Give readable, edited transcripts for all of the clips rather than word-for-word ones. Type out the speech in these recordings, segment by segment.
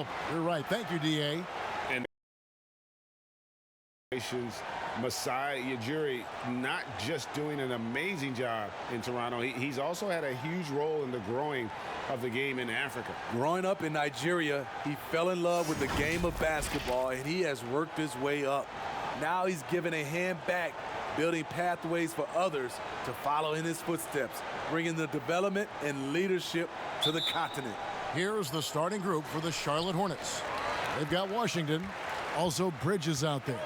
Oh, you're right. Thank you, D.A. And Masai Ujiri not just doing an amazing job in Toronto, he's also had a huge role in the growing of the game in Africa. Growing up in Nigeria, he fell in love with the game of basketball, and he has worked his way up. Now he's given a hand back, building pathways for others to follow in his footsteps, bringing the development and leadership to the continent. Here's the starting group for the Charlotte Hornets. They've got Washington, also Bridges out there.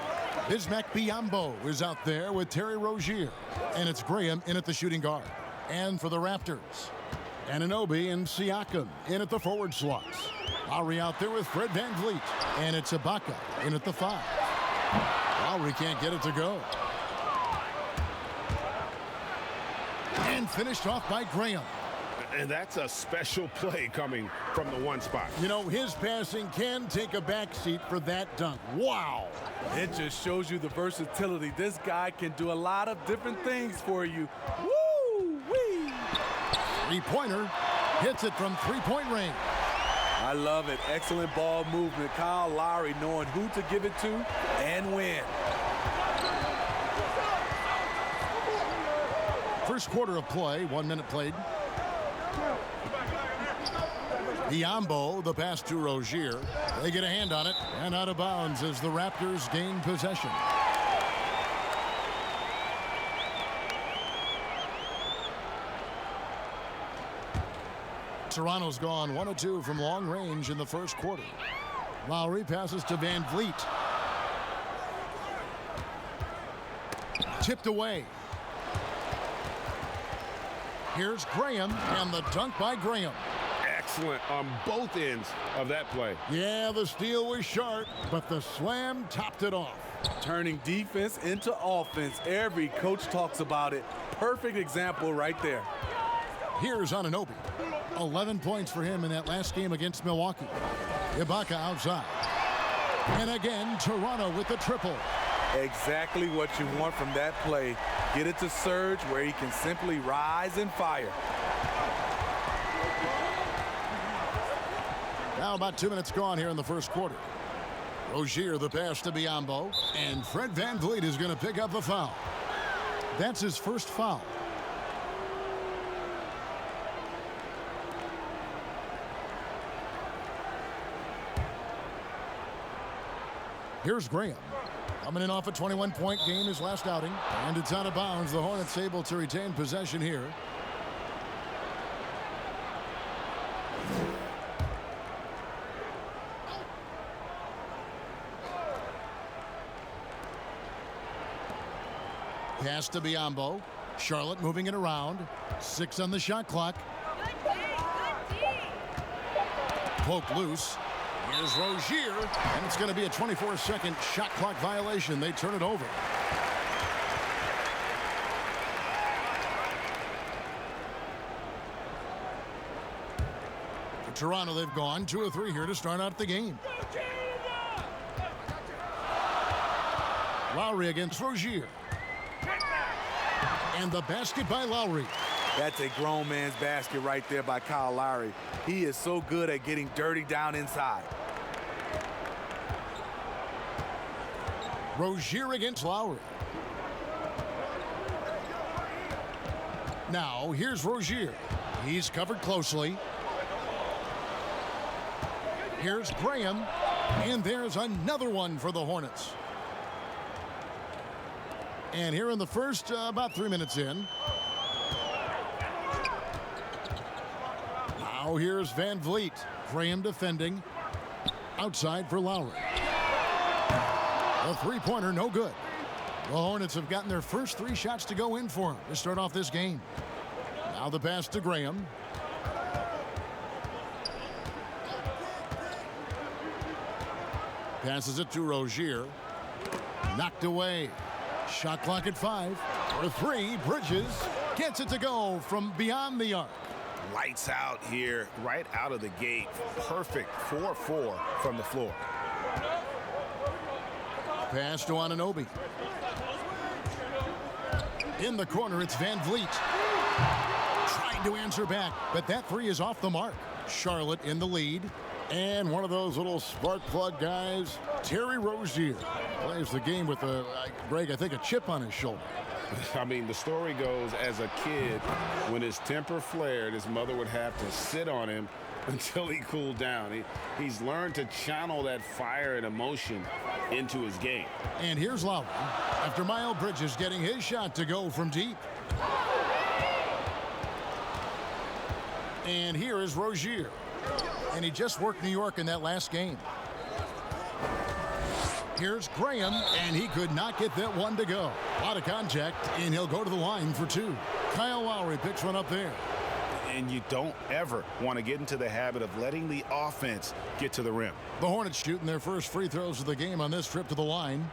Bismack Biyombo is out there with Terry Rozier. And it's Graham in at the shooting guard. And for the Raptors, Anunoby and Siakam in at the forward slots. Lowry out there with Fred VanVleet. And it's Ibaka in at the 5. Lowry can't get it to go. And finished off by Graham. And that's a special play coming from the one spot. You know, his passing can take a backseat for that dunk. Wow. It just shows you the versatility. This guy can do a lot of different things for you. Woo-wee! Three-pointer. Hits it from three-point range. I love it. Excellent ball movement. Kyle Lowry knowing who to give it to and when. First quarter of play, 1 minute played. Biyombo, the pass to Rozier. They get a hand on it and out of bounds as the Raptors gain possession. Toronto's gone 1 of 2 from long range in the first quarter. Lowry passes to VanVleet. Tipped away. Here's Graham, and the dunk by Graham. Excellent on both ends of that play. Yeah, the steal was sharp, but the slam topped it off. Turning defense into offense. Every coach talks about it. Perfect example right there. Here's Anunoby. 11 points for him in that last game against Milwaukee. Ibaka outside. And again, Toronto with the triple. Exactly what you want from that play. Get it to Serge where he can simply rise and fire. Now about 2 minutes gone here in the first quarter. Rozier the pass to Biyombo. And Fred VanVleet is going to pick up the foul. That's his first foul. Here's Graham. Coming in off a 21-point game his last outing. And it's out of bounds. The Hornets able to retain possession here. Pass to Biyombo. Charlotte moving it around. 6 on the shot clock. Poke loose. Here's Rozier, and it's going to be a 24-second shot clock violation. They turn it over. For Toronto, they've gone 2 of 3 here to start out the game. Lowry against Rozier. And the basket by Lowry. That's a grown man's basket right there by Kyle Lowry. He is so good at getting dirty down inside. Rozier against Lowry. Now, here's Rozier. He's covered closely. Here's Graham. And there's another one for the Hornets. And here in the first, about 3 minutes in. Now here's VanVleet. Graham defending. Outside for Lowry. A three-pointer, no good. The Hornets have gotten their first 3 shots to go in for them to start off this game. Now the pass to Graham. Passes it to Rozier. Knocked away. Shot clock at 5. For 3, Bridges gets it to go from beyond the arc. Lights out here, right out of the gate. Perfect 4-4 from the floor. Pass to Anunoby. In the corner, it's VanVleet. Trying to answer back, but that 3 is off the mark. Charlotte in the lead. And one of those little spark plug guys, Terry Rozier, plays the game with Greg, I think, a chip on his shoulder. I mean, the story goes, as a kid, when his temper flared, his mother would have to sit on him until he cooled down. He's learned to channel that fire and emotion into his game. And here's Lowry after Miles Bridges getting his shot to go from deep. And here is Rozier. And he just worked New York in that last game. Here's Graham, and he could not get that one to go. Out of contact, and he'll go to the line for two. Kyle Lowry picks one up there. And you don't ever want to get into the habit of letting the offense get to the rim. The Hornets shooting their first free throws of the game on this trip to the line.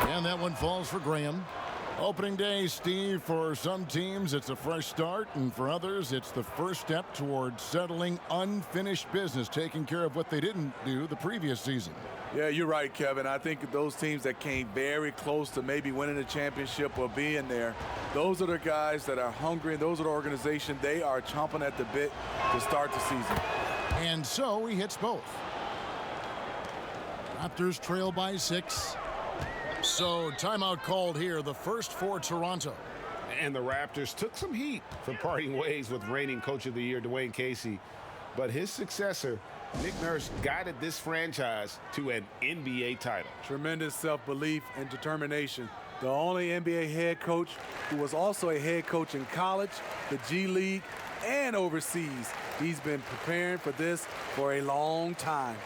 And that one falls for Graham. Opening day, Steve, for some teams it's a fresh start, and for others it's the first step towards settling unfinished business, taking care of what they didn't do the previous season. Yeah, you're right, Kevin. I think those teams that came very close to maybe winning a championship or being there, those are the guys that are hungry, and those are the organization. They are chomping at the bit to start the season. And so he hits both. Raptors trail by 6. So timeout called here, the first for Toronto. And the Raptors took some heat for parting ways with reigning Coach of the Year Dwayne Casey. But his successor, Nick Nurse, guided this franchise to an NBA title. Tremendous self-belief and determination. The only NBA head coach who was also a head coach in college, the G League, and overseas. He's been preparing for this for a long time.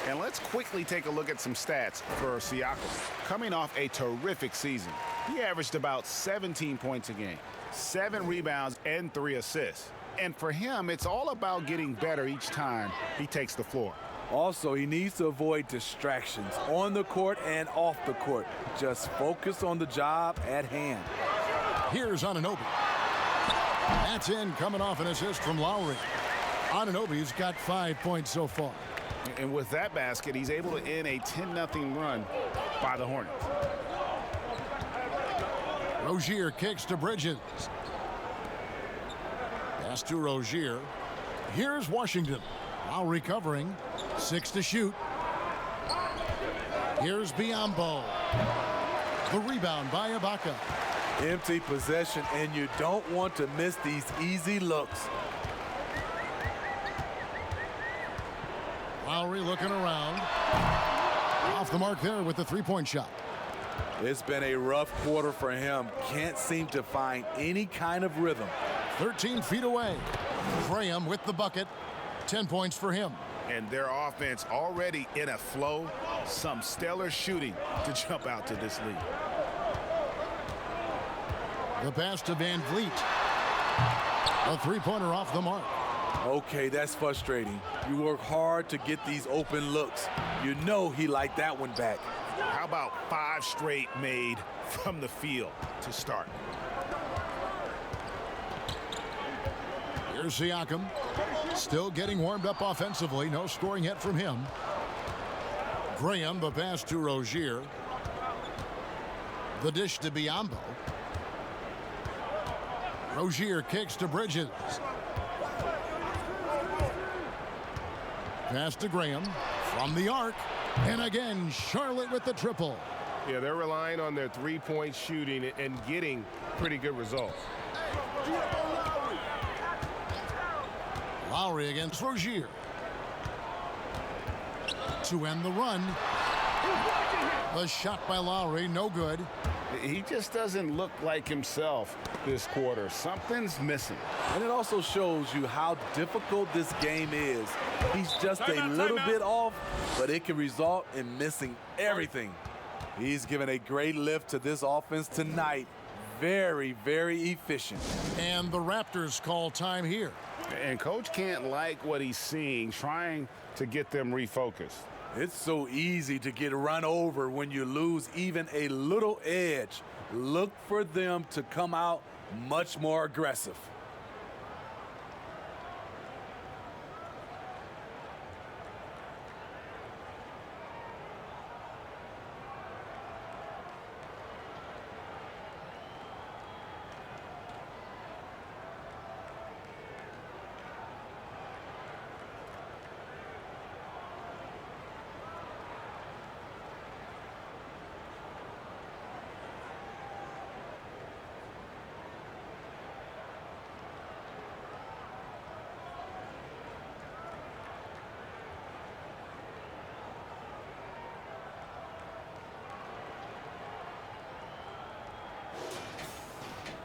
And let's quickly take a look at some stats for Siakam. Coming off a terrific season, he averaged about 17 points a game, 7 rebounds, and 3 assists. And for him, it's all about getting better each time he takes the floor. Also, he needs to avoid distractions on the court and off the court. Just focus on the job at hand. Here's Anunoby. That's in, coming off an assist from Lowry. Anunoby's got 5 points so far. And with that basket, he's able to end a 10-0 run by the Hornets. Rozier kicks to Bridges. Pass to Rozier. Here's Washington. Lowry covering. 6 to shoot. Here's Biyombo. The rebound by Ibaka. Empty possession, and you don't want to miss these easy looks. Lowry looking around. Off the mark there with the three-point shot. It's been a rough quarter for him. Can't seem to find any kind of rhythm. 13 feet away. Graham with the bucket. 10 points for him. And their offense already in a flow. Some stellar shooting to jump out to this lead. The pass to Van Vliet. A three-pointer off the mark. Okay, that's frustrating. You work hard to get these open looks. You know he liked that one back. How about 5 straight made from the field to start? Here's Siakam. Still getting warmed up offensively. No scoring yet from him. Graham, the pass to Rozier. The dish to Biyombo. Rozier kicks to Bridges. Pass to Graham from the arc. And again, Charlotte with the triple. Yeah, they're relying on their three-point shooting and getting pretty good results. Lowry against Rozier. To end the run. The shot by Lowry, no good. He just doesn't look like himself this quarter. Something's missing. And it also shows you how difficult this game is. He's just a little bit off, but it can result in missing everything. He's given a great lift to this offense tonight. Very, very efficient. And the Raptors call time here. And coach can't like what he's seeing, trying to get them refocused. It's so easy to get run over when you lose even a little edge. Look for them to come out much more aggressive.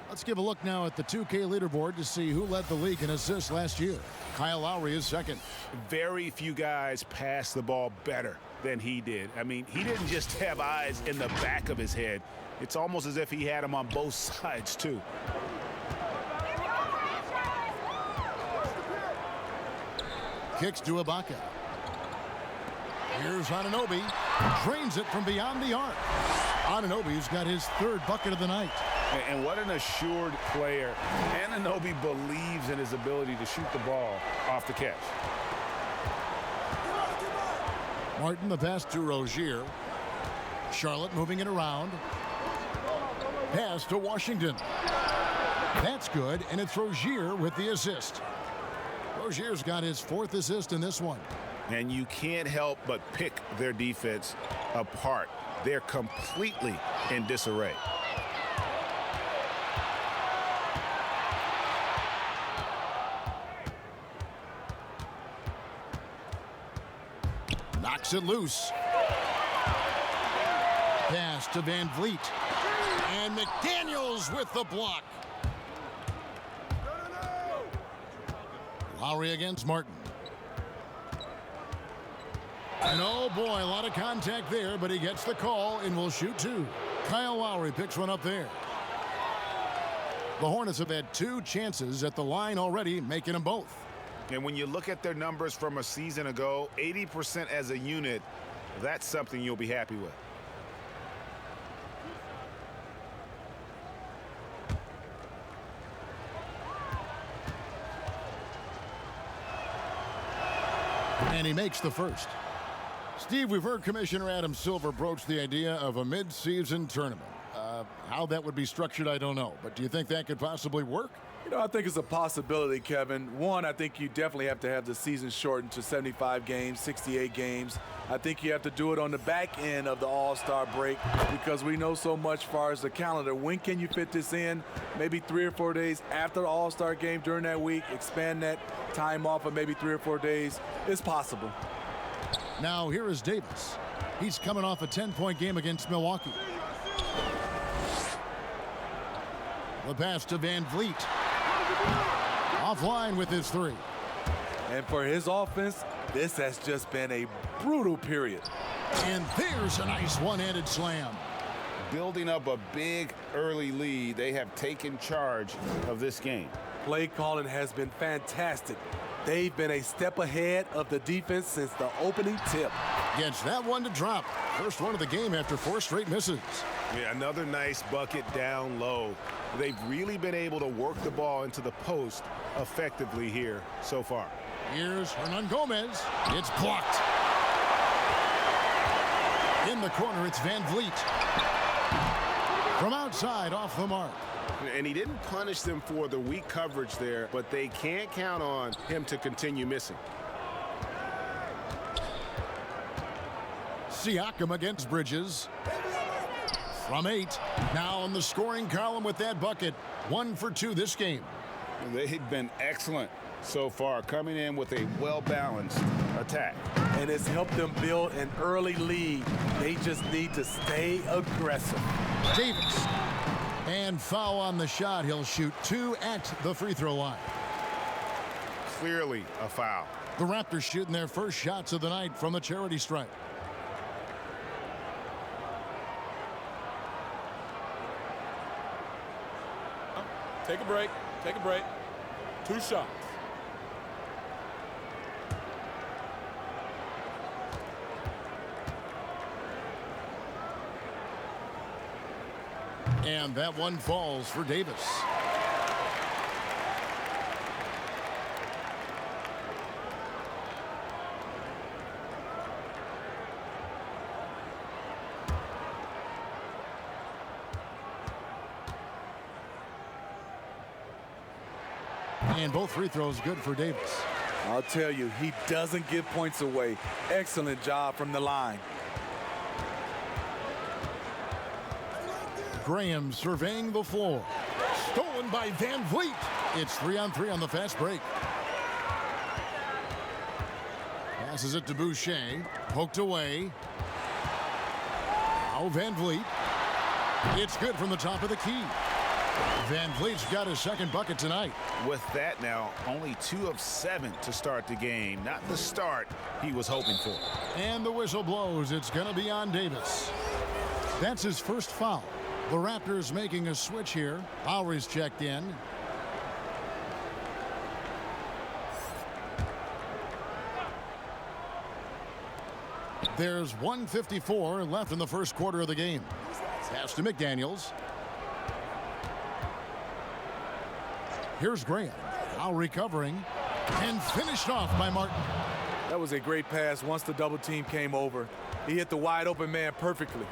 Let's give a look now at the 2K leaderboard to see who led the league in assists last year. Kyle Lowry is second. Very few guys pass the ball better than he did. I mean, he didn't just have eyes in the back of his head. It's almost as if he had them on both sides, too. Kicks to Ibaka. Here's Anunoby. Drains it from beyond the arc. Anunoby's got his third bucket of the night. And what an assured player. Anunoby believes in his ability to shoot the ball off the catch. Martin, the pass to Rozier. Charlotte moving it around. Pass to Washington. That's good, and it's Rozier with the assist. Rozier's got his fourth assist in this one. And you can't help but pick their defense apart. They're completely in disarray. Knocks it loose. Pass to Van Vliet. And McDaniels with the block. Lowry against Martin. And oh boy, a lot of contact there, but he gets the call and will shoot two. Kyle Lowry picks one up there. The Hornets have had two chances at the line already, making them both. And when you look at their numbers from a season ago, 80% as a unit, that's something you'll be happy with. And he makes the first. Steve, we've heard Commissioner Adam Silver broach the idea of a mid-season tournament. How that would be structured, I don't know. But do you think that could possibly work? You know, I think it's a possibility, Kevin. One, I think you definitely have to have the season shortened to 75 games, 68 games. I think you have to do it on the back end of the All-Star break because we know so much as far as the calendar. When can you fit this in? Maybe 3 or 4 days after the All-Star game during that week. Expand that time off of maybe 3 or 4 days. It's possible. Now here is Davis. He's coming off a 10-point game against Milwaukee. The pass to Van Vliet. Offline with his three. And for his offense, this has just been a brutal period. And there's a nice one-handed slam. Building up a big early lead, they have taken charge of this game. Play calling has been fantastic. They've been a step ahead of the defense since the opening tip. Gets that one to drop. First one of the game after 4 straight misses. Yeah, another nice bucket down low. They've really been able to work the ball into the post effectively here so far. Here's Hernangomez. It's blocked. In the corner, it's Van Vliet. From outside, off the mark. And he didn't punish them for the weak coverage there, but they can't count on him to continue missing. Siakam against Bridges. From 8. Now in the scoring column with that bucket. 1 for 2 this game. They've been excellent so far, coming in with a well-balanced attack. And it's helped them build an early lead. They just need to stay aggressive. Davis. And foul on the shot. He'll shoot 2 at the free throw line. Clearly a foul. The Raptors shooting their first shots of the night from the charity stripe. Take a break. Take a break. 2 shots. And that one falls for Davis. And both free throws good for Davis. I'll tell you, he doesn't give points away. Excellent job from the line. Graham surveying the floor. Stolen by Van Vliet. It's 3-on-3 on the fast break. Passes it to Boucher. Poked away. Now Van Vliet. It's good from the top of the key. Van Vliet's got his second bucket tonight. With that now, only 2 of 7 to start the game. Not the start he was hoping for. And the whistle blows. It's going to be on Davis. That's his first foul. The Raptors making a switch here. Lowry's checked in. There's 1:54 left in the first quarter of the game. Pass to McDaniels. Here's Graham. Now recovering. And finished off by Martin. That was a great pass once the double team came over. He hit the wide open man perfectly.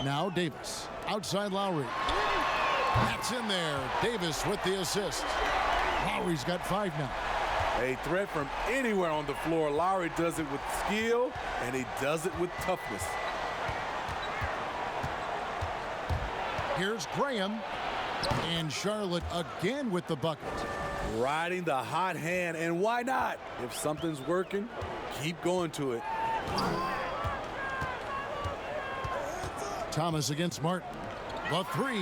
Now Davis. Outside Lowry. That's in there. Davis with the assist. Lowry's got 5 now. A threat from anywhere on the floor. Lowry does it with skill, and he does it with toughness. Here's Graham. And Charlotte again with the bucket. Riding the hot hand, and why not? If something's working, keep going to it. Thomas against Martin. The 3.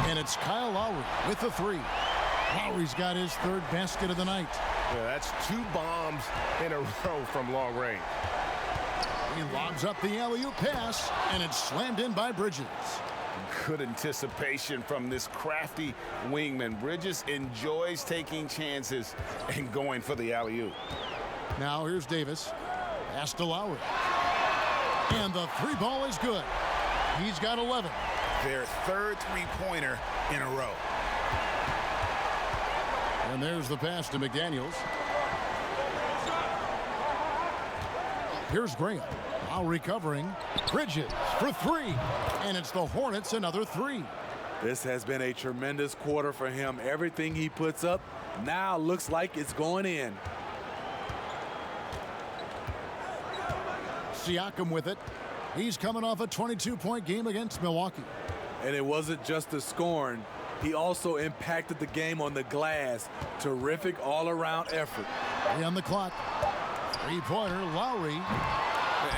And it's Kyle Lowry with the 3. Lowry's got his 3rd basket of the night. Yeah, that's 2 bombs in a row from long range. He lobs up the alley-oop pass, and it's slammed in by Bridges. Good anticipation from this crafty wingman. Bridges enjoys taking chances and going for the alley-oop. Now here's Davis. Pass to Lowry. And the 3 ball is good. He's got 11. Their 3rd three-pointer in a row. And there's the pass to McDaniels. Here's Graham. Now recovering. Bridges for 3. And it's the Hornets another 3. This has been a tremendous quarter for him. Everything he puts up now looks like it's going in. Siakam with it. He's coming off a 22-point game against Milwaukee. And it wasn't just the scoring. He also impacted the game on the glass. Terrific all-around effort. 3 on the clock. 3-pointer, Lowry.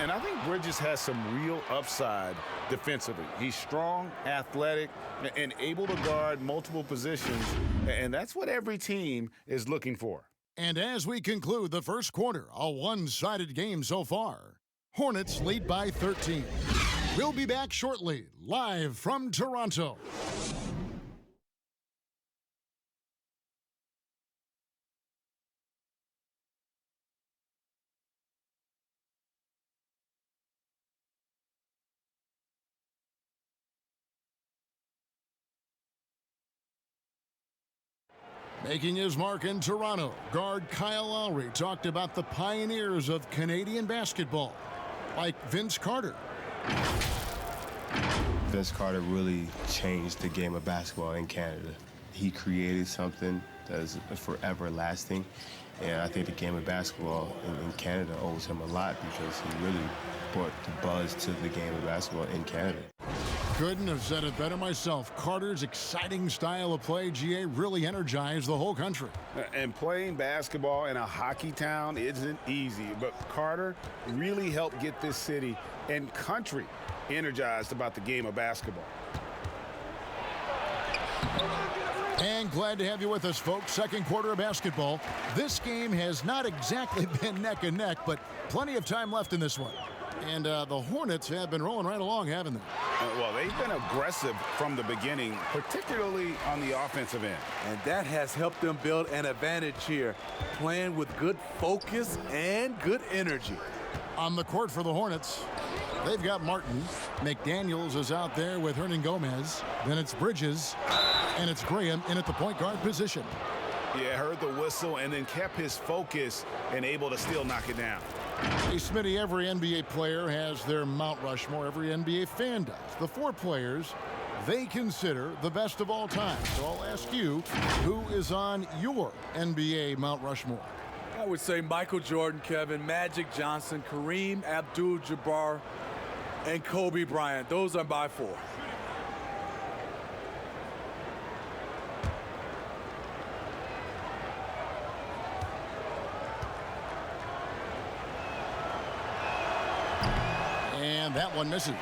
And I think Bridges has some real upside defensively. He's strong, athletic, and able to guard multiple positions. And that's what every team is looking for. And as we conclude the first quarter, a one-sided game so far. Hornets lead by 13. We'll be back shortly, live from Toronto. Making his mark in Toronto, guard Kyle Lowry talked about the pioneers of Canadian basketball, like Vince Carter. Vince Carter really changed the game of basketball in Canada. He created something that is forever lasting, and I think the game of basketball in Canada owes him a lot because he really brought the buzz to the game of basketball in Canada. Couldn't have said it better myself. Carter's exciting style of play, GA, really energized the whole country. And playing basketball in a hockey town isn't easy, but Carter really helped get this city and country energized about the game of basketball. And glad to have you with us, folks. Second quarter of basketball. This game has not exactly been neck and neck, but plenty of time left in this one. And the Hornets have been rolling right along, haven't they? Well, they've been aggressive from the beginning, particularly on the offensive end. And that has helped them build an advantage here, playing with good focus and good energy. On the court for the Hornets, they've got Martin. McDaniels is out there with Hernan Gomez. Then it's Bridges, and it's Graham in at the point guard position. Yeah, heard the whistle and then kept his focus and able to still knock it down. Hey, Smitty, every NBA player has their Mount Rushmore. Every NBA fan does. The 4 players they consider the best of all time. So I'll ask you, who is on your NBA Mount Rushmore? I would say Michael Jordan, Kevin, Magic Johnson, Kareem Abdul-Jabbar, and Kobe Bryant. Those are my 4. And that one misses.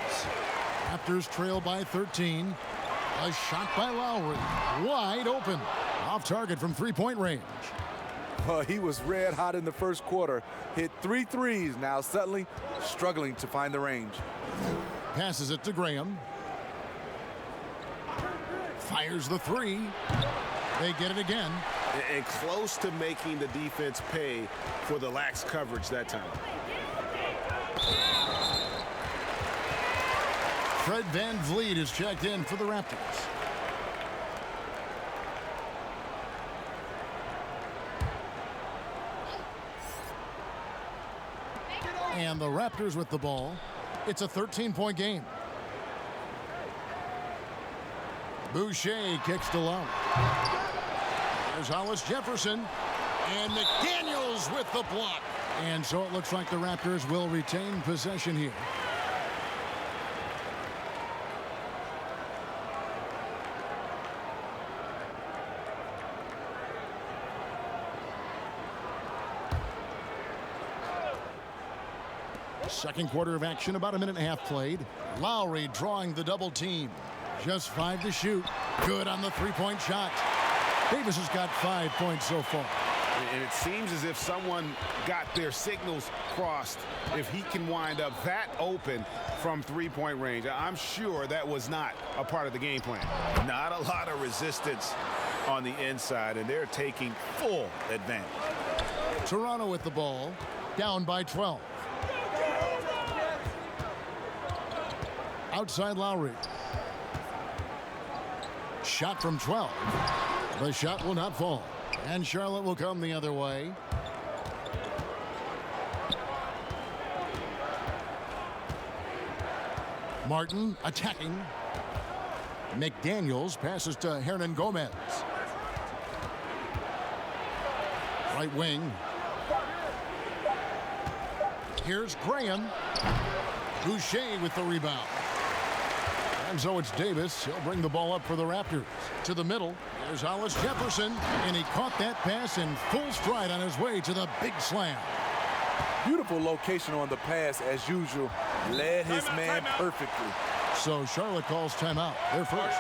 Raptors trail by 13. A shot by Lowry. Wide open. Off target from three-point range. He was red hot in the first quarter. Hit 3 threes. Now suddenly struggling to find the range. Passes it to Graham. Fires the 3. They get it again. And close to making the defense pay for the lax coverage that time. Fred VanVleet is checked in for the Raptors. And the Raptors with the ball. It's a 13-point game. Boucher kicks to Lowry. There's Hollis Jefferson. And McDaniels with the block. And so it looks like the Raptors will retain possession here. Second quarter of action, about a minute and a half played. Lowry drawing the double team. Just 5 to shoot. Good on the three-point shot. Davis has got 5 points so far. And it seems as if someone got their signals crossed if he can wind up that open from three-point range. I'm sure that was not a part of the game plan. Not a lot of resistance on the inside, and they're taking full advantage. Toronto with the ball, down by 12. Outside Lowry. Shot from 12. The shot will not fall. And Charlotte will come the other way. Martin attacking. McDaniels passes to Hernan Gomez. Right wing. Here's Graham. Boucher with the rebound. And so it's Davis. He'll bring the ball up for the Raptors. To the middle. There's Hollis Jefferson. And he caught that pass in full stride on his way to the big slam. Beautiful location on the pass as usual. Led his man perfectly. So Charlotte calls timeout. They're first.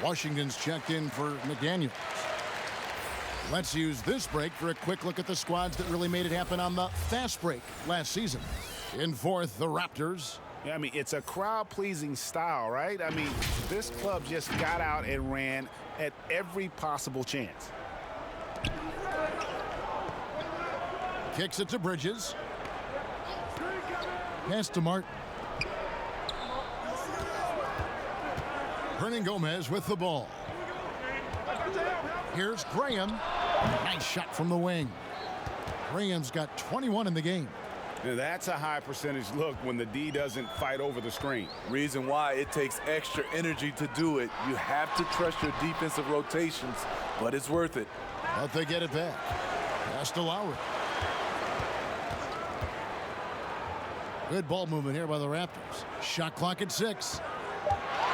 Washington's checked in for McDaniels. Let's use this break for a quick look at the squads that really made it happen on the fast break last season. In fourth, the Raptors. Yeah, I mean, it's a crowd-pleasing style, right? I mean, this club just got out and ran at every possible chance. Kicks it to Bridges. Pass to Martin. Hernan Gomez with the ball. Here's Graham. Nice shot from the wing. Graham's got 21 in the game. Now, that's a high percentage look when the D doesn't fight over the screen. Reason why it takes extra energy to do it. You have to trust your defensive rotations, but it's worth it. But they get it back. Pass to Lowry. Good ball movement here by the Raptors. Shot clock at 6.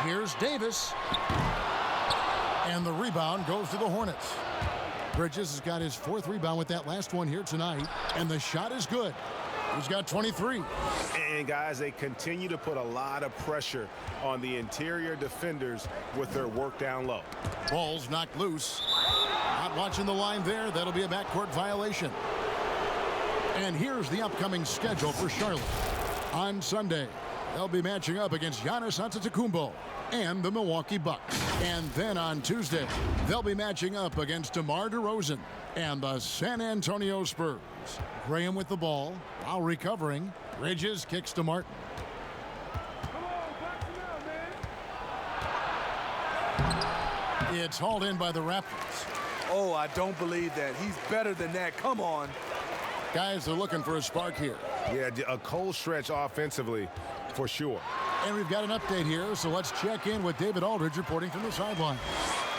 Here's Davis. And the rebound goes to the Hornets. Bridges has got his 4th rebound with that last one here tonight. And the shot is good. He's got 23. And guys, they continue to put a lot of pressure on the interior defenders with their work down low. Ball's knocked loose. Not watching the line there. That'll be a backcourt violation. And here's the upcoming schedule for Charlotte. On Sunday, they'll be matching up against Giannis Antetokounmpo and the Milwaukee Bucks. And then on Tuesday, they'll be matching up against DeMar DeRozan and the San Antonio Spurs. Graham with the ball, while recovering. Bridges kicks to Martin. It's hauled in by the Raptors. Oh, I don't believe that. He's better than that. Come on. Guys are looking for a spark here. Yeah, a cold stretch offensively for sure. And we've got an update here, so let's check in with David Aldridge reporting from the sideline.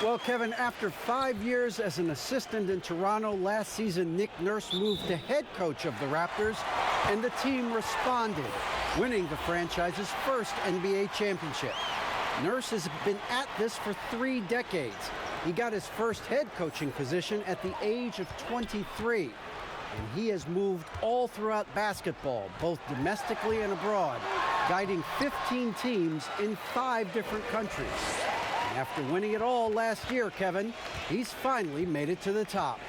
Well, Kevin, after 5 years as an assistant in Toronto, last season Nick Nurse moved to head coach of the Raptors, and the team responded, winning the franchise's first NBA championship. Nurse has been at this for 3 decades. He got his first head coaching position at the age of 23. And he has moved all throughout basketball, both domestically and abroad, guiding 15 teams in 5 different countries. And after winning it all last year, Kevin, he's finally made it to the top.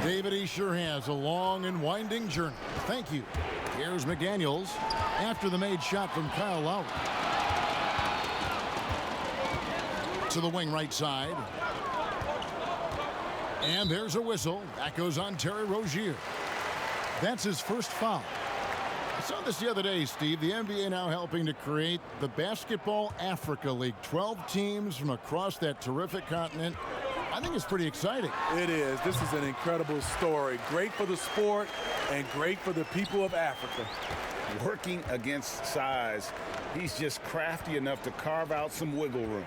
David, he sure has a long and winding journey. Thank you. Here's McDaniels after the made shot from Kyle Lowry. To the wing right side. And there's a whistle. That goes on Terry Rozier. That's his first foul. I saw this the other day, Steve. The NBA now helping to create the Basketball Africa League. 12 teams from across that terrific continent. I think it's pretty exciting. It is. This is an incredible story. Great for the sport and great for the people of Africa. Working against size, he's just crafty enough to carve out some wiggle room.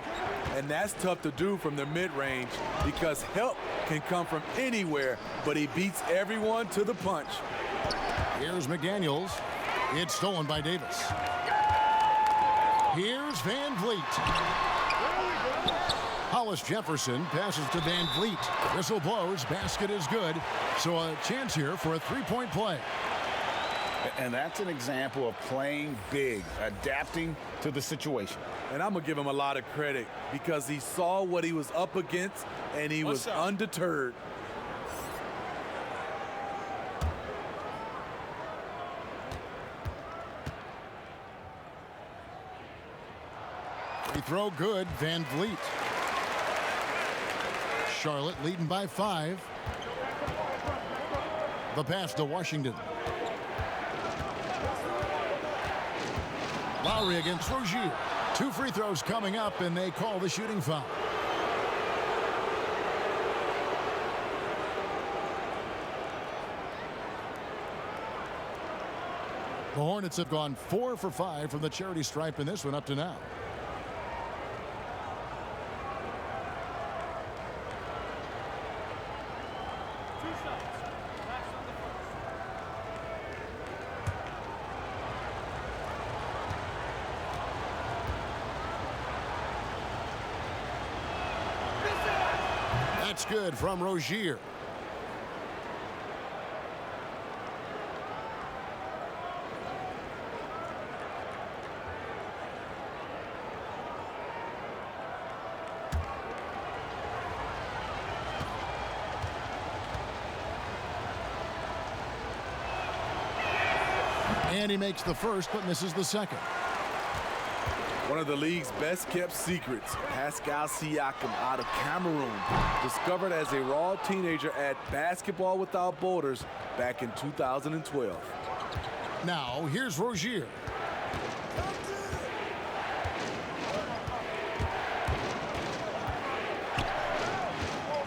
And that's tough to do from the mid-range because help can come from anywhere, but he beats everyone to the punch. Here's McDaniels. It's stolen by Davis. Here's Van Vliet. Hollis Jefferson passes to Van Vliet. Whistle blows. Basket is good. So a chance here for a three-point play. And that's an example of playing big, adapting to the situation. And I'm going to give him a lot of credit because he saw what he was up against and he was undeterred. Free throw good. Van Vliet. Charlotte leading by 5. The pass to Washington. Lowry against Rozier. 2 free throws coming up, and they call the shooting foul. The Hornets have gone 4 for 5 from the charity stripe in this one up to now. That's good from Rozier. And he makes the first but misses the second. One of the league's best-kept secrets, Pascal Siakam out of Cameroon, discovered as a raw teenager at Basketball Without Borders back in 2012. Now, here's Rozier.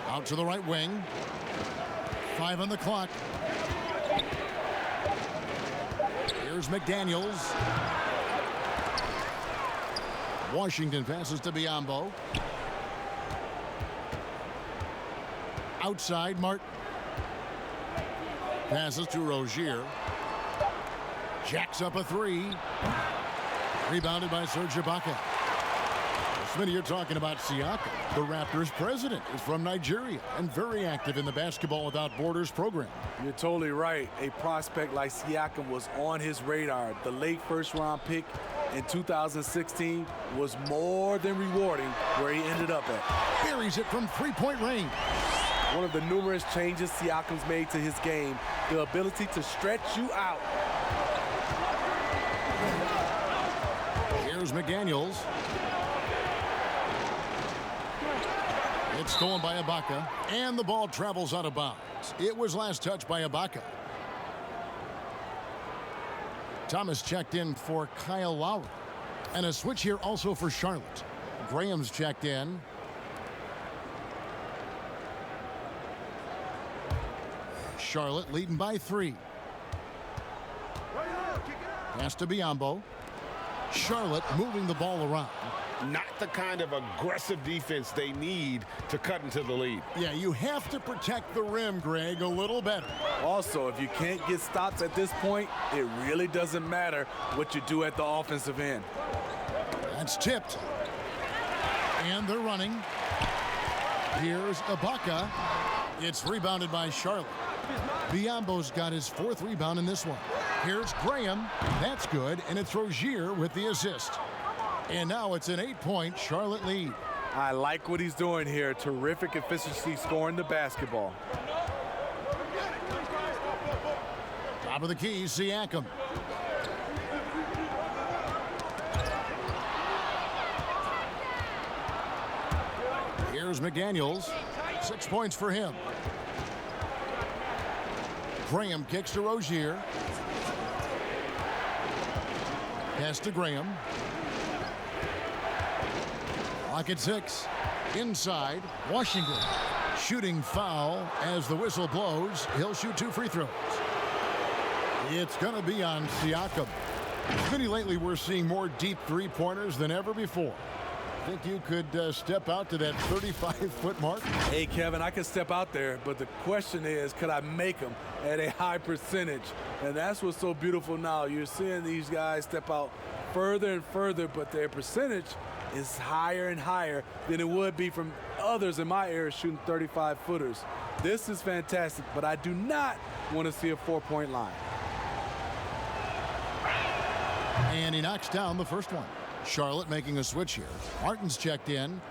Out to the right wing. 5 on the clock. Here's McDaniels. Washington passes to Biyombo. Outside, Martin. Passes to Rozier. Jacks up a three. Rebounded by Serge Ibaka. Smitty, you're talking about Siakam. The Raptors president is from Nigeria and very active in the Basketball Without Borders program. You're totally right. A prospect like Siakam was on his radar. The late first-round pick in 2016 was more than rewarding where he ended up at. Buries it from three-point range. One of the numerous changes Siakam's made to his game, the ability to stretch you out. Here's McDaniels. It's stolen by Ibaka, and the ball travels out of bounds. It was last touched by Ibaka. Thomas checked in for Kyle Lowry. And a switch here also for Charlotte. Graham's checked in. Charlotte leading by 3. Pass to Biyombo. Charlotte moving the ball around. Not the kind of aggressive defense they need to cut into the lead. Yeah, you have to protect the rim, Greg, a little better. Also, if you can't get stops at this point, it really doesn't matter what you do at the offensive end. That's tipped. And they're running. Here's Ibaka. It's rebounded by Charlotte. Biyombo's got his 4th rebound in this one. Here's Graham. That's good, and it's Rozier with the assist. And now it's an 8-point Charlotte lead. I like what he's doing here. Terrific efficiency scoring the basketball. Top of the key, Siakam. Here's McDaniels. 6 points for him. Graham kicks to Rozier. Pass to Graham. Clock at 6. Inside, Washington. Shooting foul as the whistle blows. He'll shoot 2 free throws. It's going to be on Siakam. Lately, we're seeing more deep three-pointers than ever before. Think you could step out to that 35-foot mark? Hey, Kevin, I can step out there, but the question is, could I make them at a high percentage? And that's what's so beautiful now. You're seeing these guys step out further and further, but their percentage is higher and higher than it would be from others in my era shooting 35-footers. This is fantastic, but I do not want to see a 4-point line. And he knocks down the first one. Charlotte making a switch here. Martin's checked in.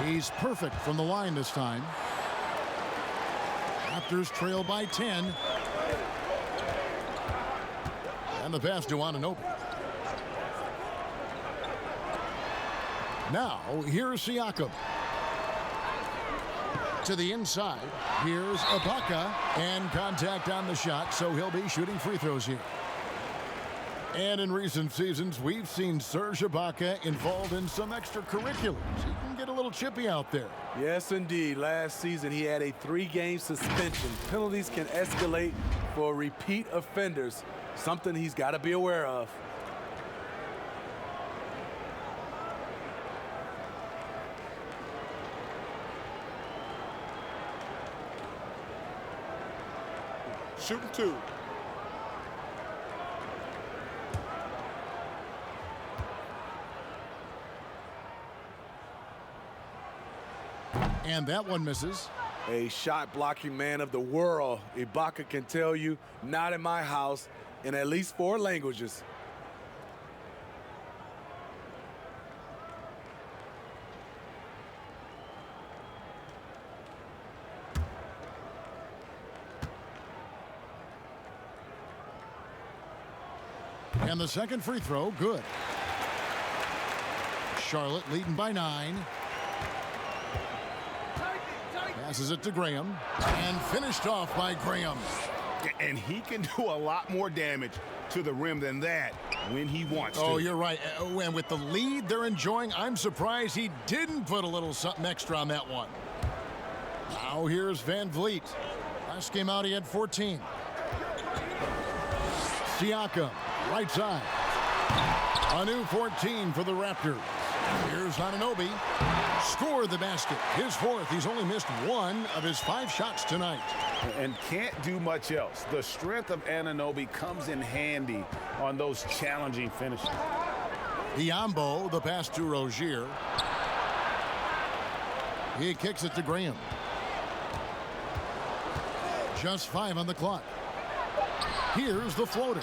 He's perfect from the line this time. Raptors trail by 10. And the pass to Anunoby. Now, here's Siakam. To the inside. Here's Ibaka. And contact on the shot, so he'll be shooting free throws here. And in recent seasons, we've seen Serge Ibaka involved in some extracurriculars. He can get a little chippy out there. Yes, indeed. Last season, he had a 3-game suspension. Penalties can escalate for repeat offenders. Something he's got to be aware of. Shooting 2. And that one misses. a shot blocking man of the world. Ibaka can tell you, not in my house, in at least 4 languages. And the second free throw, good. Charlotte leading by 9. Passes it to Graham. And finished off by Graham. And he can do a lot more damage to the rim than that when he wants to. Oh, you're right. And with the lead they're enjoying, I'm surprised he didn't put a little something extra on that one. Now here's Van Vliet. Last game out he had 14. Siakam, right side. A new 14 for the Raptors. Here's Anunoby. Scored the basket. His 4th. He's only missed 1 of his 5 shots tonight. And can't do much else. The strength of Anunoby comes in handy on those challenging finishes. Biyombo, the pass to Rozier. He kicks it to Graham. Just 5 on the clock. Here's the floater.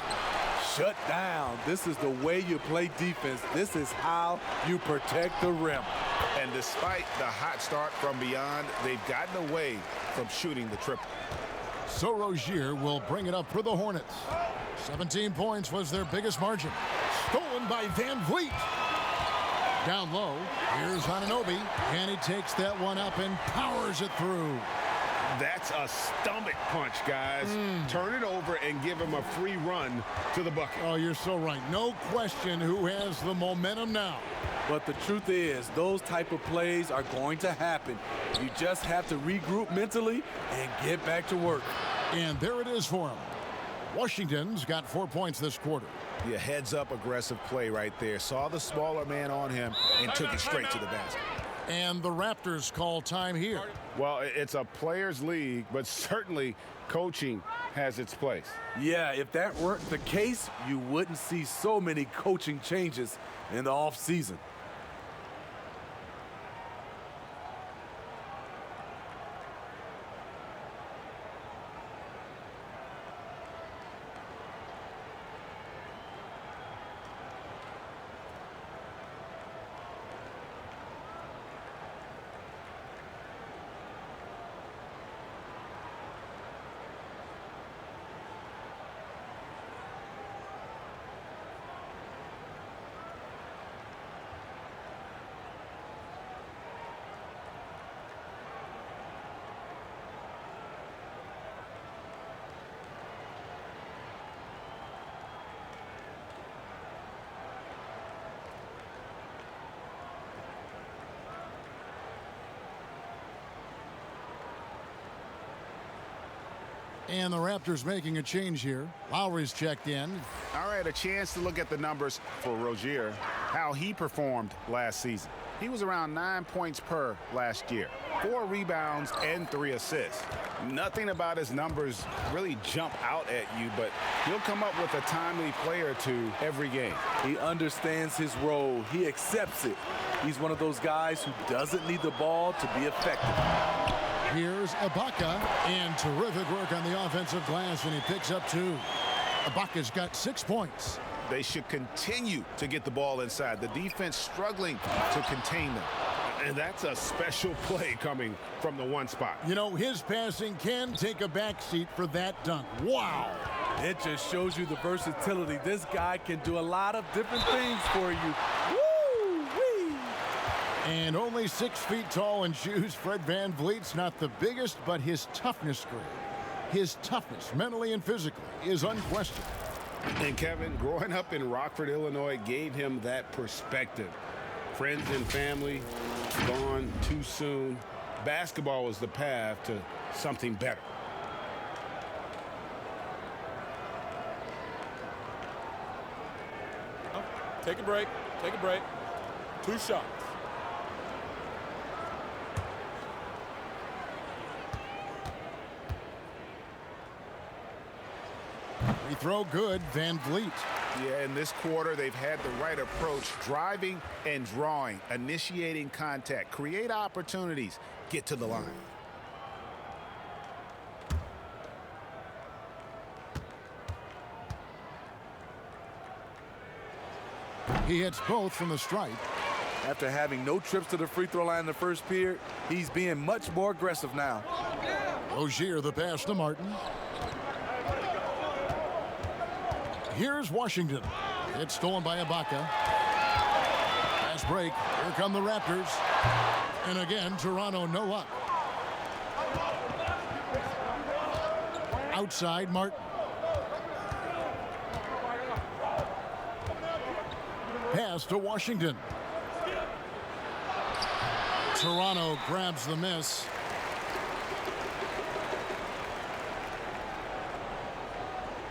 Shut down. This is the way you play defense. This is how you protect the rim. And despite the hot start from beyond, they've gotten away from shooting the triple. So Rozier will bring it up for the Hornets. 17 points was their biggest margin. Stolen by Van Vliet. Down low, here's Anunoby, and he takes that one up and powers it through. That's a stomach punch, guys. Turn it over and give him a free run to the bucket. Oh, you're so right. No question who has the momentum now. But the truth is, those type of plays are going to happen. You just have to regroup mentally and get back to work. And there it is for him. Washington's got 4 points this quarter. Yeah, heads-up aggressive play right there. Saw the smaller man on him and took it straight to the basket. And the Raptors call time here. Well, it's a players' league, but certainly coaching has its place. Yeah, if that weren't the case, you wouldn't see so many coaching changes in the offseason. And the Raptors making a change here. Lowry's checked in. All right, a chance to look at the numbers for Rozier, how he performed last season. He was around 9 points per last year, 4 rebounds and 3 assists. Nothing about his numbers really jump out at you, but he'll come up with a timely play or two every game. He understands his role. He accepts it. He's one of those guys who doesn't need the ball to be effective. Here's Ibaka, and terrific work on the offensive glass, and he picks up 2. Ibaka's got 6 points. They should continue to get the ball inside. The defense struggling to contain them. And that's a special play coming from the one spot. You know, his passing can take a backseat for that dunk. Wow. It just shows you the versatility. This guy can do a lot of different things for you. And only 6 feet tall in shoes, Fred Van Vliet's not the biggest, but his toughness grade, his toughness, mentally and physically, is unquestioned. And Kevin, growing up in Rockford, Illinois, gave him that perspective. Friends and family gone too soon. Basketball was the path to something better. Take a break. Take a break. 2 shots. Free throw good, Van Vliet. Yeah, in this quarter, they've had the right approach, driving and drawing, initiating contact, create opportunities, get to the line. He hits both from the stripe. After having no trips to the free throw line in the first period, he's being much more aggressive now. Rozier the pass to Martin. Here's Washington. It's stolen by Ibaka. Fast break. Here come the Raptors. And again, Toronto no luck. Outside Martin. Pass to Washington. Toronto grabs the miss.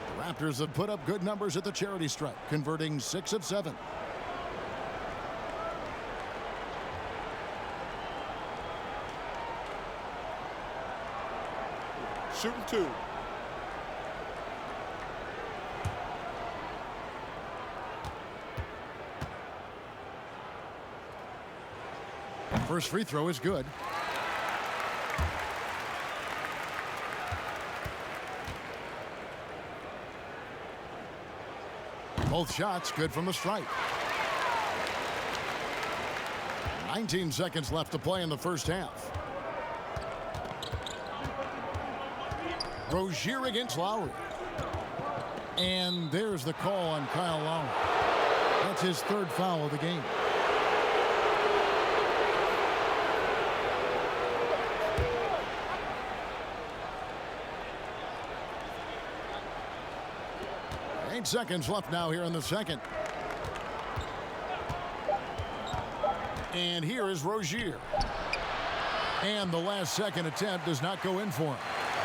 The Raptors have put up good numbers at the charity stripe, converting 6 of 7. Shooting 2. First free throw is good. Both shots good from the stripe. 19 seconds left to play in the first half. Rozier against Lowry. And there's the call on Kyle Lowry. That's his 3rd foul of the game. Seconds left now here in the second. And here is Rozier. And the last second attempt does not go in for him.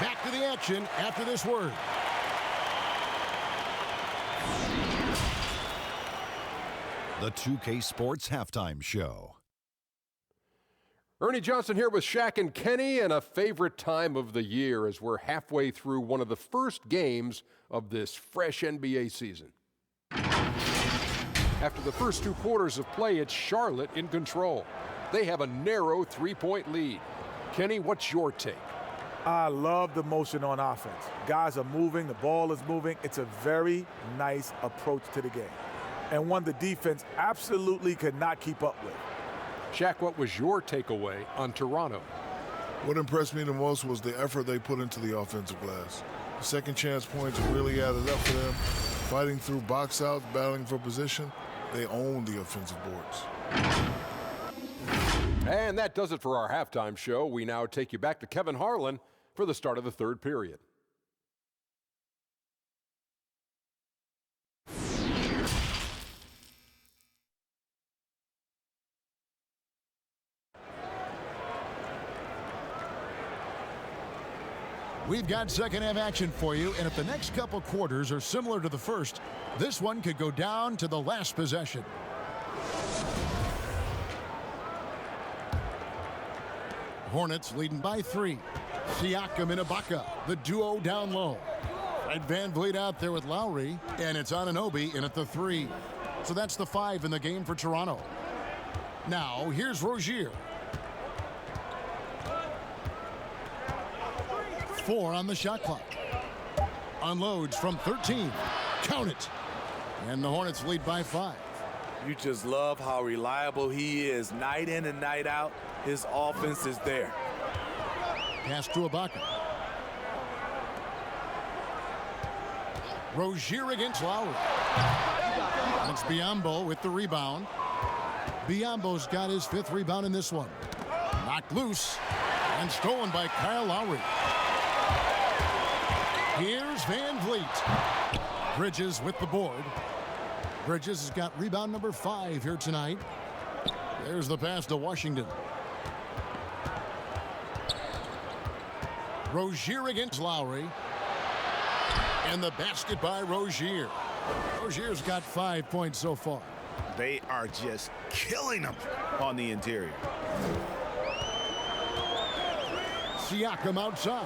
Back to the action after this word. The 2K Sports Halftime Show. Ernie Johnson here with Shaq and Kenny, and a favorite time of the year as we're halfway through one of the first games of this fresh NBA season. After the first 2 quarters of play, it's Charlotte in control. They have a narrow 3-point lead. Kenny, what's your take? I love the motion on offense. Guys are moving, the ball is moving. It's a very nice approach to the game, and one the defense absolutely could not keep up with. Shaq, what was your takeaway on Toronto? What impressed me the most was the effort they put into the offensive glass. The second chance points really added up for them. Fighting through box outs, battling for position, they owned the offensive boards. And that does it for our halftime show. We now take you back to Kevin Harlan for the start of the 3rd period. We've got second half action for you, and if the next couple quarters are similar to the first, this one could go down to the last possession. Hornets leading by 3. Siakam and Ibaka, the duo down low. Fred VanVleet out there with Lowry, and it's Anunoby in at the 3. So that's the 5 in the game for Toronto. Now, here's Rozier. 4 on the shot clock. Unloads from 13. Count it. And the Hornets lead by 5. You just love how reliable he is night in and night out. His offense is there. Pass to Ibaka. Rozier against Lowry. It's Biyombo with the rebound. Biyombo's got his 5th rebound in this one. Knocked loose and stolen by Kyle Lowry. Here's VanVleet. Bridges with the board. Bridges has got rebound number 5 here tonight. There's the pass to Washington. Rozier against Lowry. And the basket by Rozier. Rozier's got 5 points so far. They are just killing them on the interior. Siakam outside.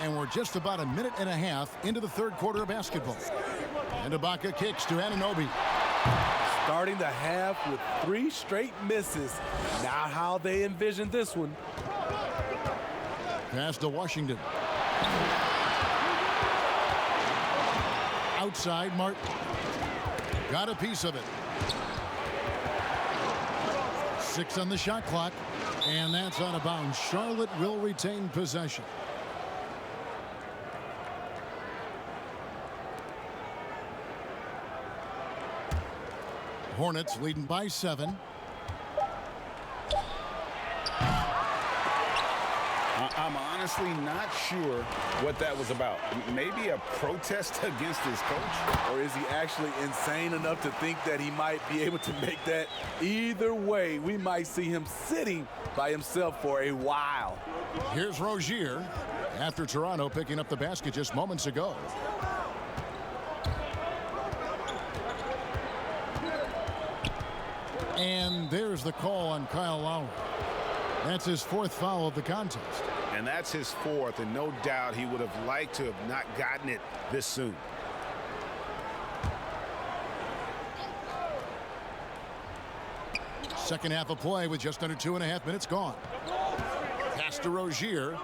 And we're just about a minute and a half into the third quarter of basketball. And Ibaka kicks to Anunoby. Starting the half with 3 straight misses. Not how they envisioned this one. Pass to Washington. Outside, Martin. Got a piece of it. 6 on the shot clock. And that's out of bounds. Charlotte will retain possession. Hornets leading by 7. I'm honestly not sure what that was about. Maybe a protest against his coach? Or is he actually insane enough to think that he might be able to make that? Either way, we might see him sitting by himself for a while. Here's Rozier after Toronto picking up the basket just moments ago. And there's the call on Kyle Lowry. That's his 4th foul of the contest. And that's his 4th, and no doubt he would have liked to have not gotten it this soon. Second half of play with just under 2.5 minutes gone. Pass to Rozier.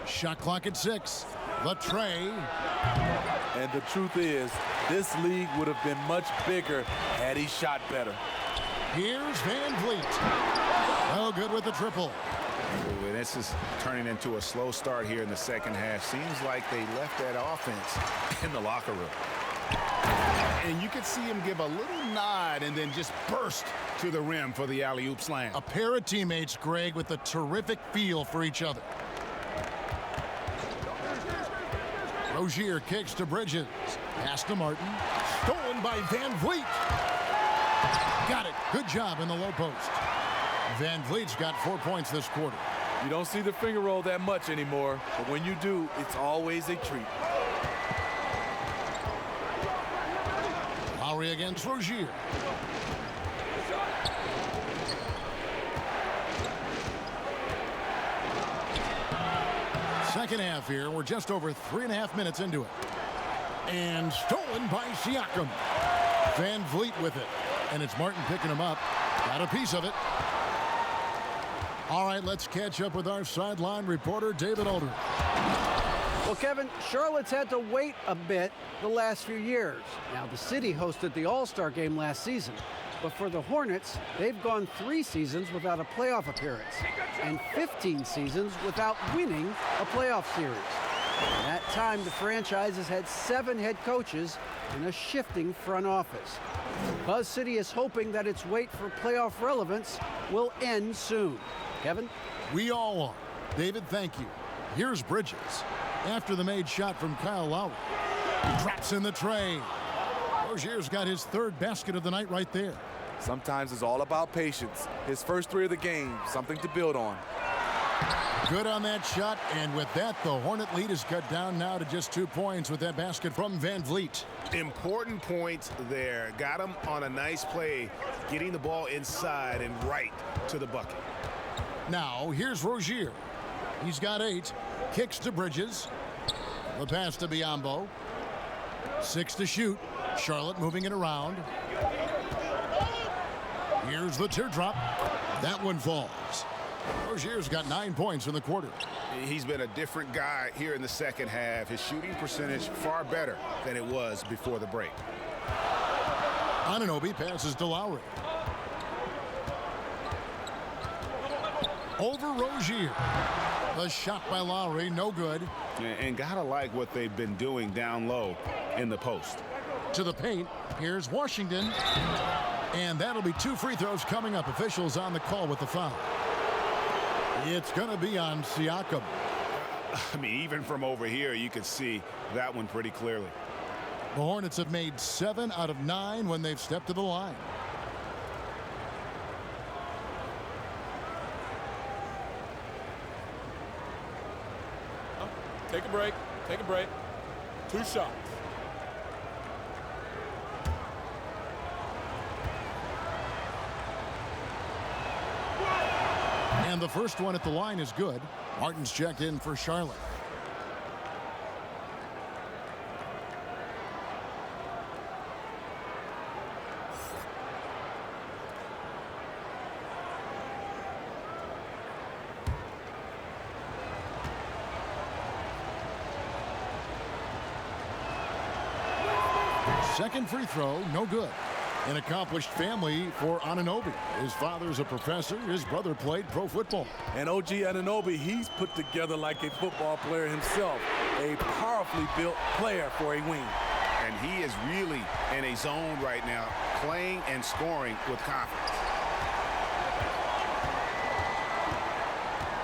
Shot clock at 6. Latrey. And the truth is, this league would have been much bigger had he shot better. Here's Van Vliet. No good with the triple. Ooh, and this is turning into a slow start here in the second half. Seems like they left that offense in the locker room. And you could see him give a little nod and then just burst to the rim for the alley-oop slam. A pair of teammates, Greg, with a terrific feel for each other. Rozier kicks to Bridges. Pass to Martin. Stolen by Van Vliet. Got it. Good job in the low post. Van Vliet's got 4 points this quarter. You don't see the finger roll that much anymore, but when you do, it's always a treat. Lowry against Rozier. Second half here. We're just over 3.5 minutes into it. And stolen by Siakam. Van Vliet with it. And it's Martin picking him up. Got a piece of it. All right, let's catch up with our sideline reporter, David Aldridge. Well, Kevin, Charlotte's had to wait a bit the last few years. Now, the city hosted the All-Star game last season. But for the Hornets, they've gone 3 seasons without a playoff appearance and 15 seasons without winning a playoff series. In that time, the franchise has had 7 head coaches and a shifting front office. Buzz City is hoping that its wait for playoff relevance will end soon. Kevin? We all are. David, thank you. Here's Bridges. After the made shot from Kyle Lowry. Drops in the tray. Rozier's got his 3rd basket of the night right there. Sometimes it's all about patience. His first 3 of the game, something to build on. Good on that shot, and with that, the Hornet lead is cut down now to just 2 points with that basket from Van Vliet. Important points there. Got him on a nice play, getting the ball inside and right to the bucket. Now, here's Rozier. He's got 8. Kicks to Bridges. The pass to Biyombo. 6 to shoot. Charlotte moving it around. Here's the teardrop. That one falls. Rozier's got 9 points in the quarter. He's been a different guy here in the second half. His shooting percentage far better than it was before the break. Anunoby passes to Lowry. Over Rozier. The shot by Lowry, no good. And gotta like what they've been doing down low in the post. To the paint, here's Washington. And that'll be 2 free throws coming up. Officials on the call with the foul. It's going to be on Siakam. I mean, even from over here, you could see that one pretty clearly. The Hornets have made 7 out of 9 when they've stepped to the line. Take a break. Take a break. 2 shots. And the first one at the line is good. Martin's checked in for Charlotte. Second free throw, no good. An accomplished family for Anunoby. His father's a professor. His brother played pro football. And OG Anunoby, he's put together like a football player himself. A powerfully built player for a wing. And he is really in a zone right now, playing and scoring with confidence.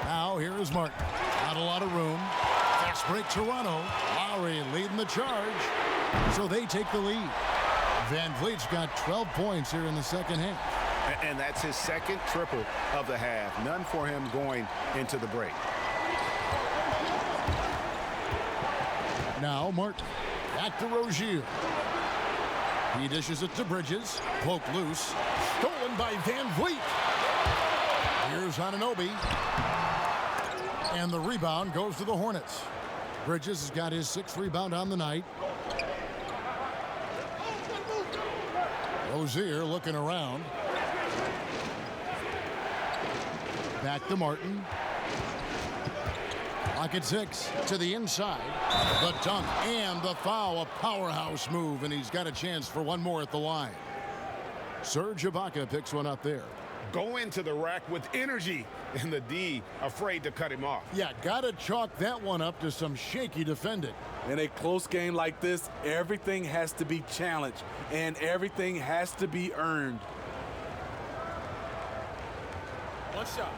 Now here is Martin. Not a lot of room. Fast break Toronto. Lowry leading the charge. So they take the lead. Van Vliet's got 12 points here in the second half. And that's his second triple of the half. None for him going into the break. Now Martin. Back to Rozier. He dishes it to Bridges. Poked loose. Stolen by Van Vliet. Here's Anunoby. And the rebound goes to the Hornets. Bridges has got his 6th rebound on the night. Rozier looking around. Back to Martin. Clock at 6 to the inside. The dunk and the foul. A powerhouse move, and he's got a chance for one more at the line. Serge Ibaka picks one up there. Go into the rack with energy, and the D afraid to cut him off. Yeah, gotta chalk that one up to some shaky defending. In a close game like this, everything has to be challenged, and everything has to be earned. One shot.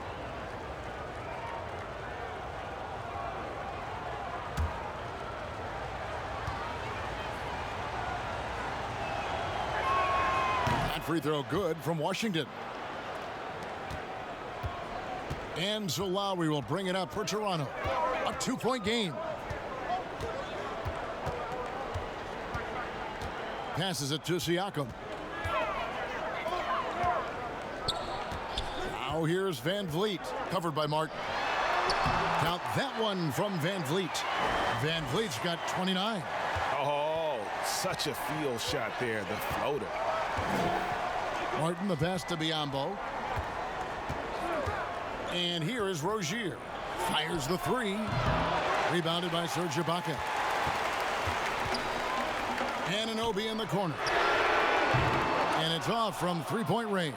That free throw good from Washington. And so Lowry will bring it up for Toronto. A 2-point game. Passes it to Siakam. Now here's Van Vliet, covered by Martin. Count that one from Van Vliet. Van Vliet's got 29. Oh, such a field shot there, the floater. Martin, the pass to Biyombo. And here is Rozier. Fires the 3. Rebounded by Serge Ibaka. Anunoby in the corner. And it's off from 3-point range.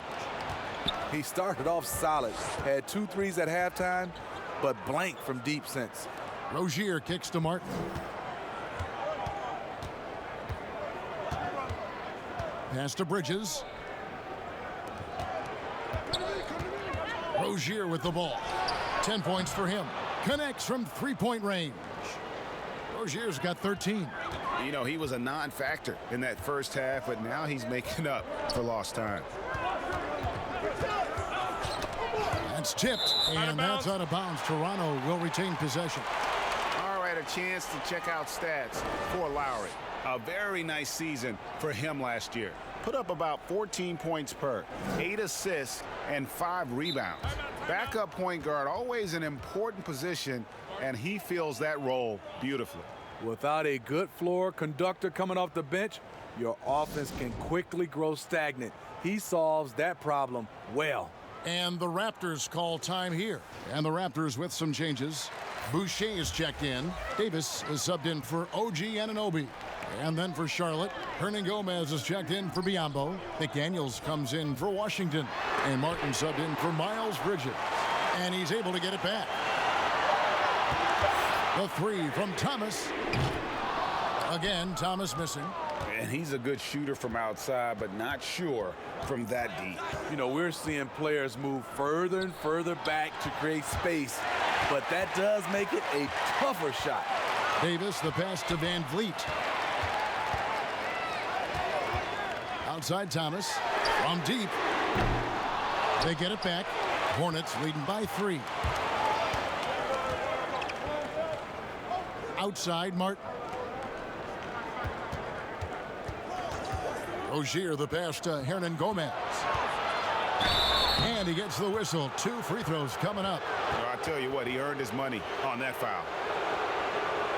He started off solid. Had 2 threes at halftime, but blank from deep since. Rozier kicks to Martin. Pass to Bridges. Rozier with the ball. 10 points for him. Connects from 3-point range. Rozier's got 13. You know, he was a non-factor in that first half, but now he's making up for lost time. That's tipped, and that's out of bounds. Toronto will retain possession. All right, a chance to check out stats for Lowry. A very nice season for him last year. Put up about 14 points per, 8 assists, and 5 rebounds. Backup point guard, always an important position, and he fills that role beautifully. Without a good floor conductor coming off the bench, your offense can quickly grow stagnant. He solves that problem well. And the Raptors call time here. And the Raptors with some changes. Boucher is checked in. Davis is subbed in for OG Anunoby. And then for Charlotte, Hernan Gomez is checked in for Biyombo. McDaniels comes in for Washington. And Martin subbed in for Miles Bridges. And he's able to get it back. The 3 from Thomas. Again, Thomas missing. And he's a good shooter from outside, but not sure from that deep. You know, we're seeing players move further and further back to create space, but that does make it a tougher shot. Davis, the pass to Van Vliet. Outside Thomas. From deep. They get it back. Hornets leading by 3. Outside Martin. Rozier, the pass to Hernan Gomez. And he gets the whistle. 2 free throws coming up. Well, I tell you what, he earned his money on that foul.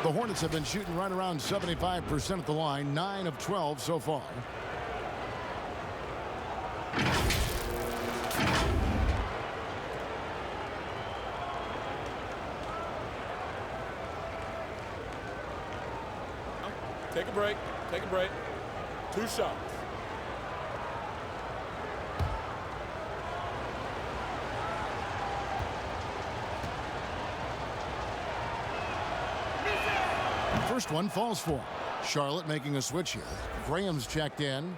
The Hornets have been shooting right around 75% at the line, 9 of 12 so far. Take a break. Take a break. 2 shots. First one falls for him. Charlotte making a switch here. Graham's checked in.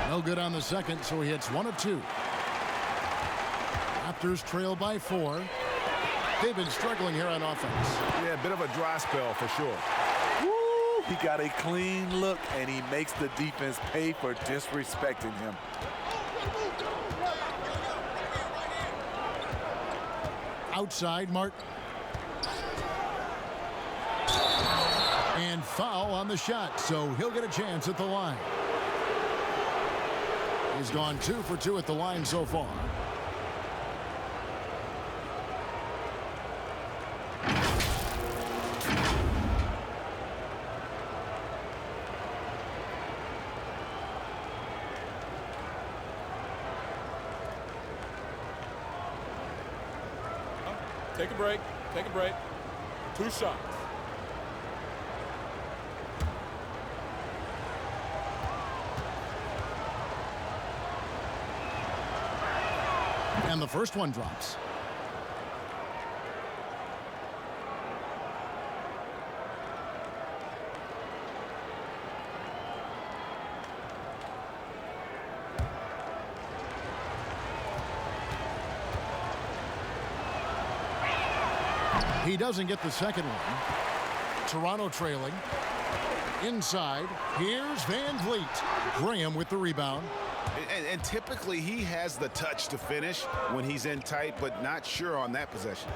No good on the second, so he hits 1 of 2. Raptors trail by 4. They've been struggling here on offense. Yeah, a bit of a dry spell for sure. Woo! He got a clean look, and he makes the defense pay for disrespecting him. Outside, Martin. And foul on the shot, so he'll get a chance at the line. He's gone 2 for 2 at the line so far. Take a break. Take a break. 2 shots. And the first one drops. He doesn't get the second one. Toronto trailing. Inside, here's Van Vliet. Graham with the rebound. And typically he has the touch to finish when he's in tight, but not sure on that possession.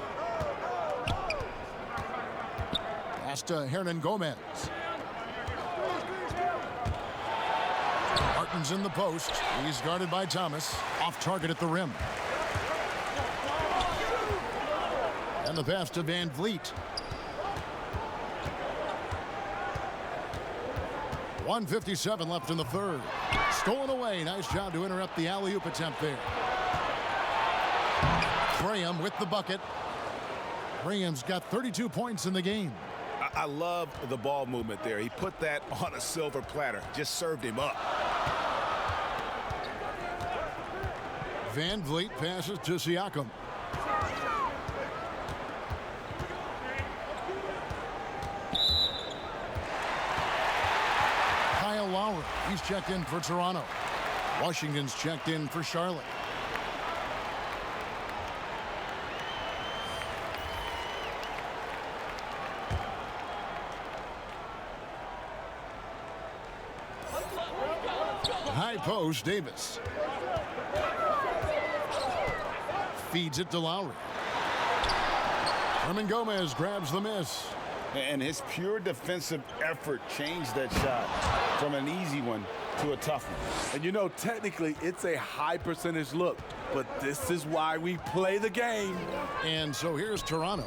Pass to Hernan Gomez. Martin's in the post. He's guarded by Thomas. Off target at the rim. And the pass to Van Vliet. 1:57 left in the third. Stolen away. Nice job to interrupt the alley-oop attempt there. Graham with the bucket. Graham's got 32 points in the game. I love the ball movement there. He put that on a silver platter. Just served him up. Van Vliet passes to Siakam. Lowry, he's checked in for Toronto. Washington's checked in for Charlotte. High post, Davis. Feeds it to Lowry. Hernan Gomez grabs the miss. And his pure defensive effort changed that shot from an easy one to a tough one. And you know, technically, it's a high percentage look, but this is why we play the game. And so here's Toronto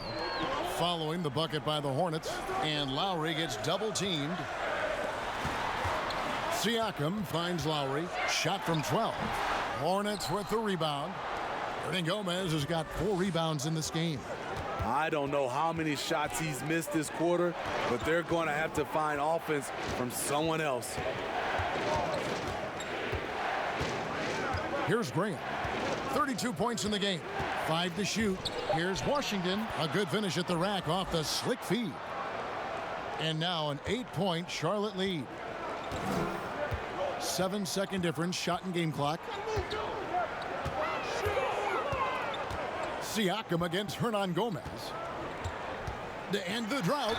following the bucket by the Hornets, and Lowry gets double teamed. Siakam finds Lowry, shot from 12. Hornets with the rebound. Hernan Gomez has got 4 rebounds in this game. I don't know how many shots he's missed this quarter, but they're going to have to find offense from someone else. Here's Graham. 32 points in the game. 5 to shoot. Here's Washington. A good finish at the rack off the slick feed. And now an 8-point Charlotte lead. 7-second difference, shot and game clock. Siakam against Hernan Gomez. To end the drought.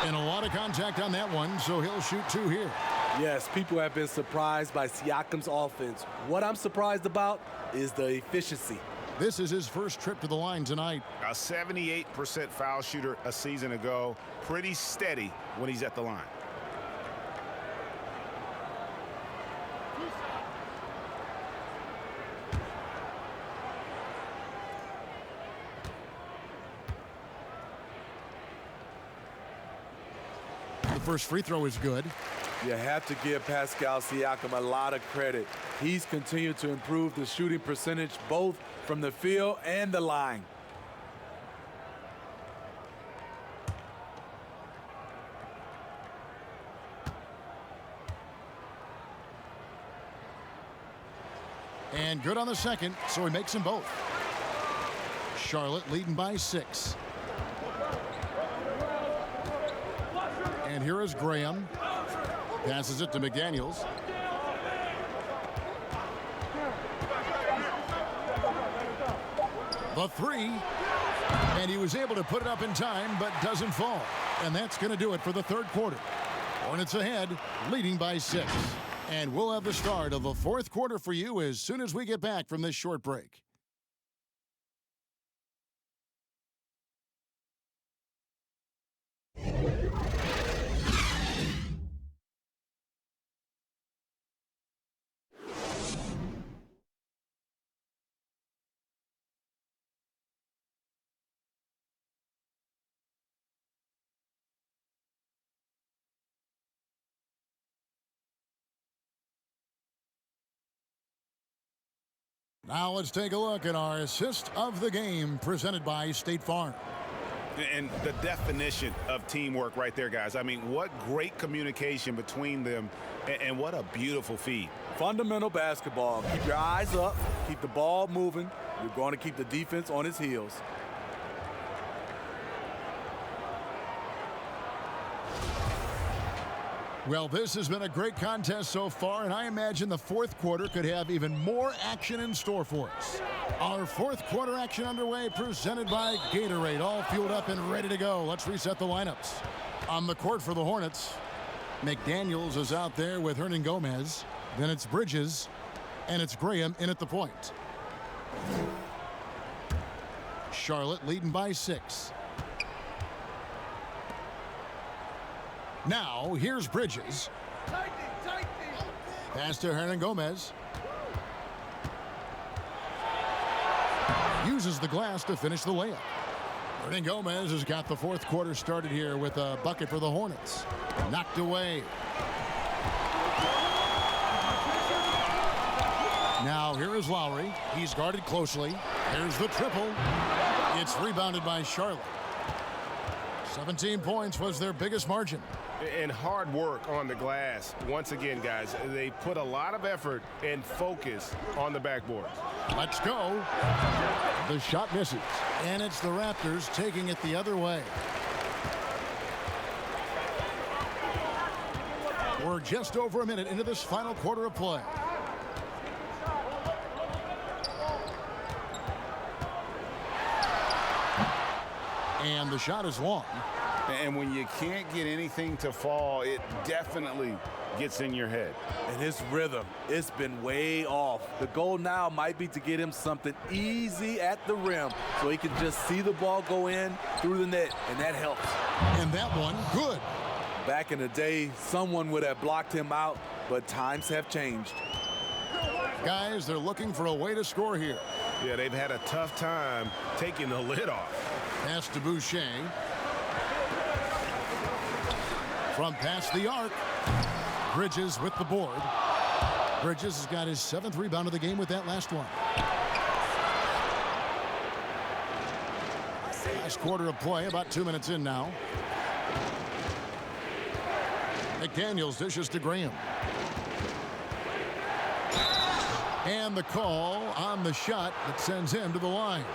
And a lot of contact on that one, so he'll shoot 2 here. Yes, people have been surprised by Siakam's offense. What I'm surprised about is the efficiency. This is his first trip to the line tonight. A 78% foul shooter a season ago. Pretty steady when he's at the line. first free throw is good. You have to give Pascal Siakam a lot of credit. He's continued to improve the shooting percentage both from the field and the line. And good on the second, so he makes them both. Charlotte leading by 6. And here is Graham. Passes it to McDaniels. The three. And he was able to put it up in time, but doesn't fall. And that's going to do it for the third quarter. Hornets ahead, leading by 6. And we'll have the start of the fourth quarter for you as soon as we get back from this short break. Now let's take a look at our assist of the game presented by State Farm. And the definition of teamwork right there, guys. I mean, what great communication between them, and what a beautiful feed. Fundamental basketball. Keep your eyes up. Keep the ball moving. You're going to keep the defense on its heels. Well, this has been a great contest so far, and I imagine the fourth quarter could have even more action in store for us. Our fourth quarter action underway, presented by Gatorade, all fueled up and ready to go. Let's reset the lineups. On the court for the Hornets, McDaniels is out there with Hernan Gomez. Then it's Bridges, and it's Graham in at the point. Charlotte leading by 6. Now, here's Bridges. Pass to Hernan Gomez. Uses the glass to finish the layup. Hernan Gomez has got the fourth quarter started here with a bucket for the Hornets. Knocked away. Now, here is Lowry. He's guarded closely. Here's the triple. It's rebounded by Charlotte. 17 points was their biggest margin. And hard work on the glass. Once again, guys, they put a lot of effort and focus on the backboard. Let's go. The shot misses. And it's the Raptors taking it the other way. We're just over a minute into this final quarter of play. And the shot is long. And when you can't get anything to fall, it definitely gets in your head. And his rhythm, it's been way off. The goal now might be to get him something easy at the rim so he can just see the ball go in through the net, and that helps. And that one, good. Back in the day, someone would have blocked him out, but times have changed. Guys, they're looking for a way to score here. Yeah, they've had a tough time taking the lid off. Pass to Boucher. From past the arc, Bridges with the board. Bridges has got his 7th rebound of the game with that last one. Last quarter of play, about 2 minutes in now. McDaniels dishes to Graham. And the call on the shot that sends him to the line.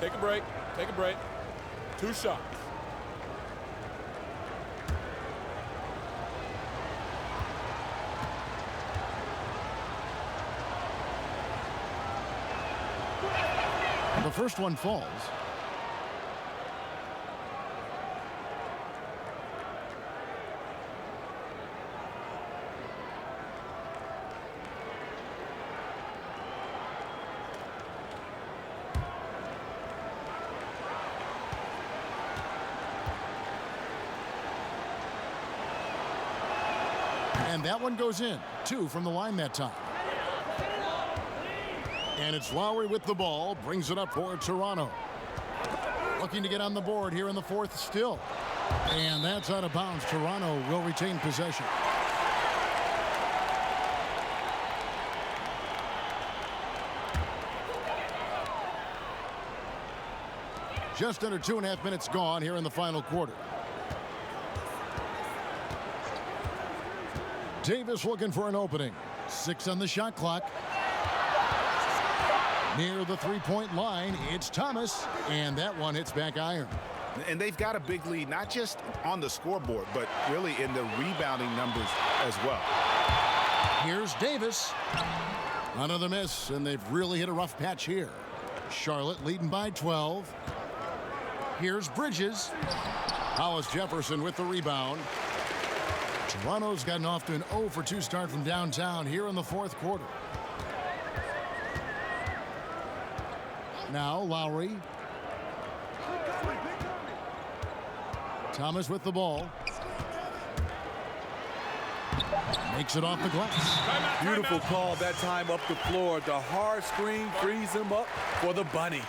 Take a break. Take a break. 2 shots. The first one falls. And that one goes in. 2 from the line that time. And it's Lowry with the ball. Brings it up for Toronto. Looking to get on the board here in the fourth still. And that's out of bounds. Toronto will retain possession. Just under 2.5 minutes gone here in the final quarter. Davis looking for an opening. 6 on the shot clock. Near the three-point line, it's Thomas, and that one hits back iron. And they've got a big lead, not just on the scoreboard, but really in the rebounding numbers as well. Here's Davis. Another miss, and they've really hit a rough patch here. Charlotte leading by 12. Here's Bridges. Hollis Jefferson with the rebound. Toronto's gotten off to an 0 for 2 start from downtown here in the fourth quarter. Now Lowry. Thomas with the ball. Makes it off the glass. Beautiful call that time up the floor. The hard screen frees him up for the bunny.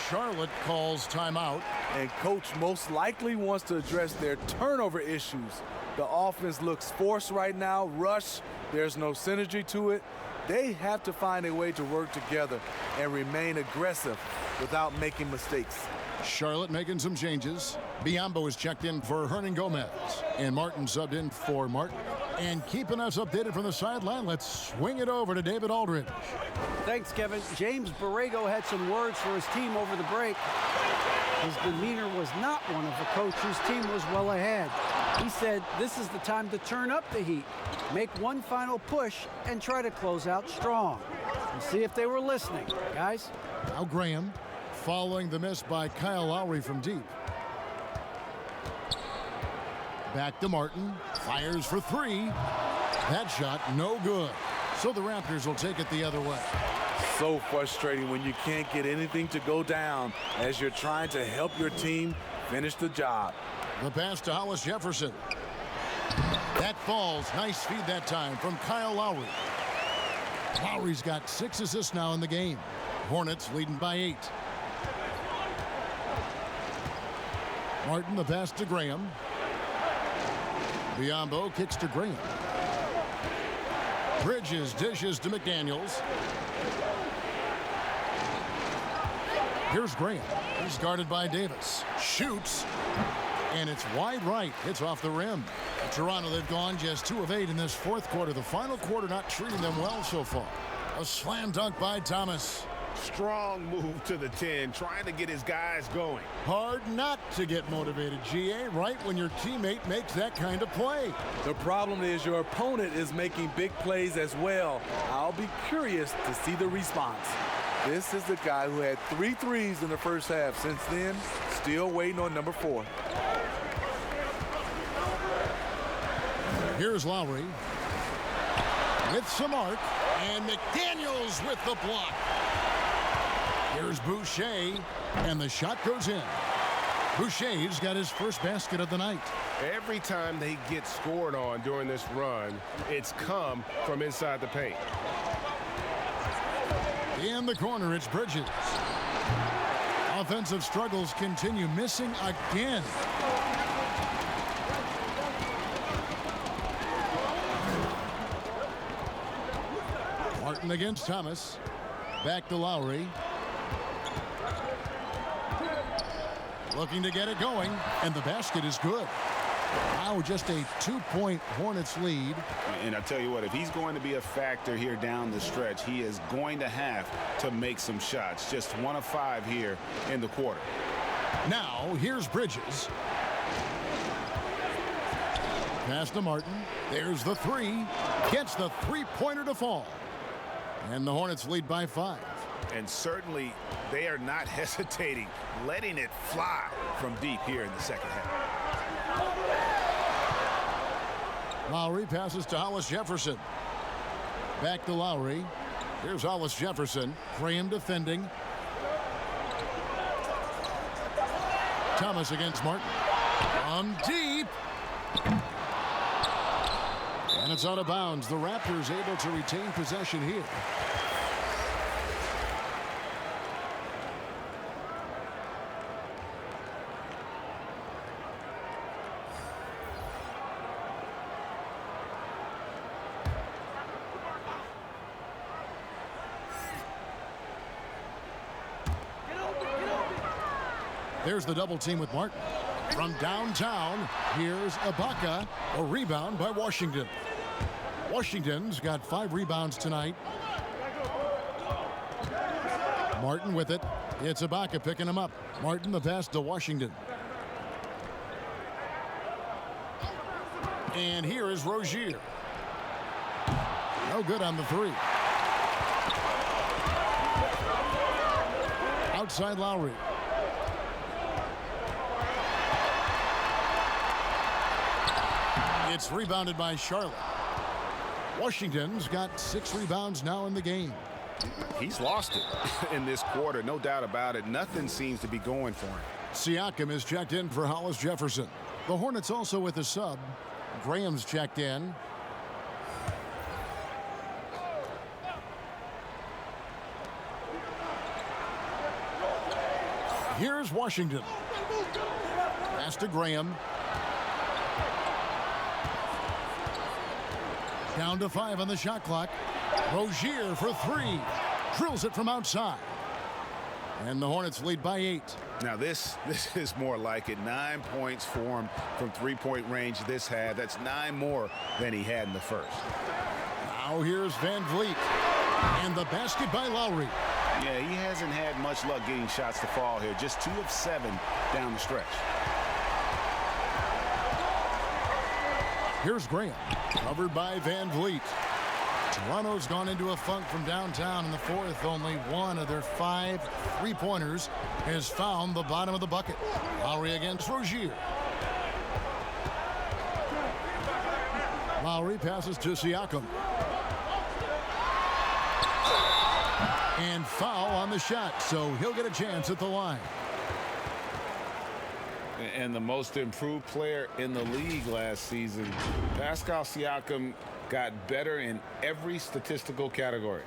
Charlotte calls timeout. And coach most likely wants to address their turnover issues. The offense looks forced right now, rush. There's no synergy to it. They have to find a way to work together and remain aggressive without making mistakes. Charlotte making some changes. Biyombo is checked in for Hernan Gomez. And Martin subbed in for Martin. And keeping us updated from the sideline, let's swing it over to David Aldridge. Thanks, Kevin. James Borrego had some words for his team over the break. His demeanor was not one of a coach whose team was well ahead. He said this is the time to turn up the heat, make one final push, and try to close out strong. And see if they were listening, guys. Now Graham, following the miss by Kyle Lowry from deep. Back to Martin, fires for 3. That shot no good. So the Raptors will take it the other way. So frustrating when you can't get anything to go down as you're trying to help your team finish the job. The pass to Hollis Jefferson. That falls. Nice feed that time from Kyle Lowry. Lowry's got 6 assists now in the game. Hornets leading by 8. Martin the pass to Graham. Biyombo kicks to Graham. Bridges dishes to McDaniels. Here's Graham. He's guarded by Davis. Shoots. And it's wide right. Hits off the rim. Toronto, they've gone just 2 of 8 in this fourth quarter. The final quarter not treating them well so far. A slam dunk by Thomas. Strong move to the 10, trying to get his guys going. Hard not to get motivated, GA, right when your teammate makes that kind of play. The problem is your opponent is making big plays as well. I'll be curious to see the response. This is the guy who had 3 threes in the first half. Since then, still waiting on number 4. Here's Lowry. With some arc. And McDaniels with the block. Here's Boucher. And the shot goes in. Boucher's got his first basket of the night. Every time they get scored on during this run, it's come from inside the paint. In the corner, it's Bridges. Offensive struggles continue, missing again. Martin against Thomas. Back to Lowry. Looking to get it going, and the basket is good. Now just a 2-point Hornets lead. And I tell you what, if he's going to be a factor here down the stretch, he is going to have to make some shots. Just 1 of 5 here in the quarter. Now here's Bridges. Pass to Martin. There's the 3. Gets the 3-pointer to fall. And the Hornets lead by 5. And certainly they are not hesitating, letting it fly from deep here in the second half. Lowry passes to Hollis Jefferson. Back to Lowry. Here's Hollis Jefferson. Graham defending. Thomas against Martin. From deep. And it's out of bounds. The Raptors able to retain possession here. There's the double team with Martin. From downtown, here's Ibaka. A rebound by Washington. Washington's got 5 rebounds tonight. Martin with it. It's Ibaka picking him up. Martin the pass to Washington. And here is Rozier. No good on the 3. Outside Lowry. It's rebounded by Charlotte. Washington's got 6 rebounds now in the game. He's lost it in this quarter, no doubt about it. Nothing seems to be going for him. Siakam is checked in for Hollis Jefferson. The Hornets also with a sub. Graham's checked in. Here's Washington. Pass to Graham. Down to 5 on the shot clock. Rozier for 3. Drills it from outside. And the Hornets lead by 8. Now this is more like it. 9 points for him from three-point range this half. That's 9 more than he had in the first. Now here's Van Vliet. And the basket by Lowry. Yeah, he hasn't had much luck getting shots to fall here. Just 2 of 7 down the stretch. Here's Graham. Covered by Van Vliet. Toronto's gone into a funk from downtown in the 4th. Only 1 of their 5 3-pointers has found the bottom of the bucket. Lowry against Rozier. Lowry passes to Siakam. And foul on the shot, so he'll get a chance at the line. And the most improved player in the league last season, Pascal Siakam, got better in every statistical category.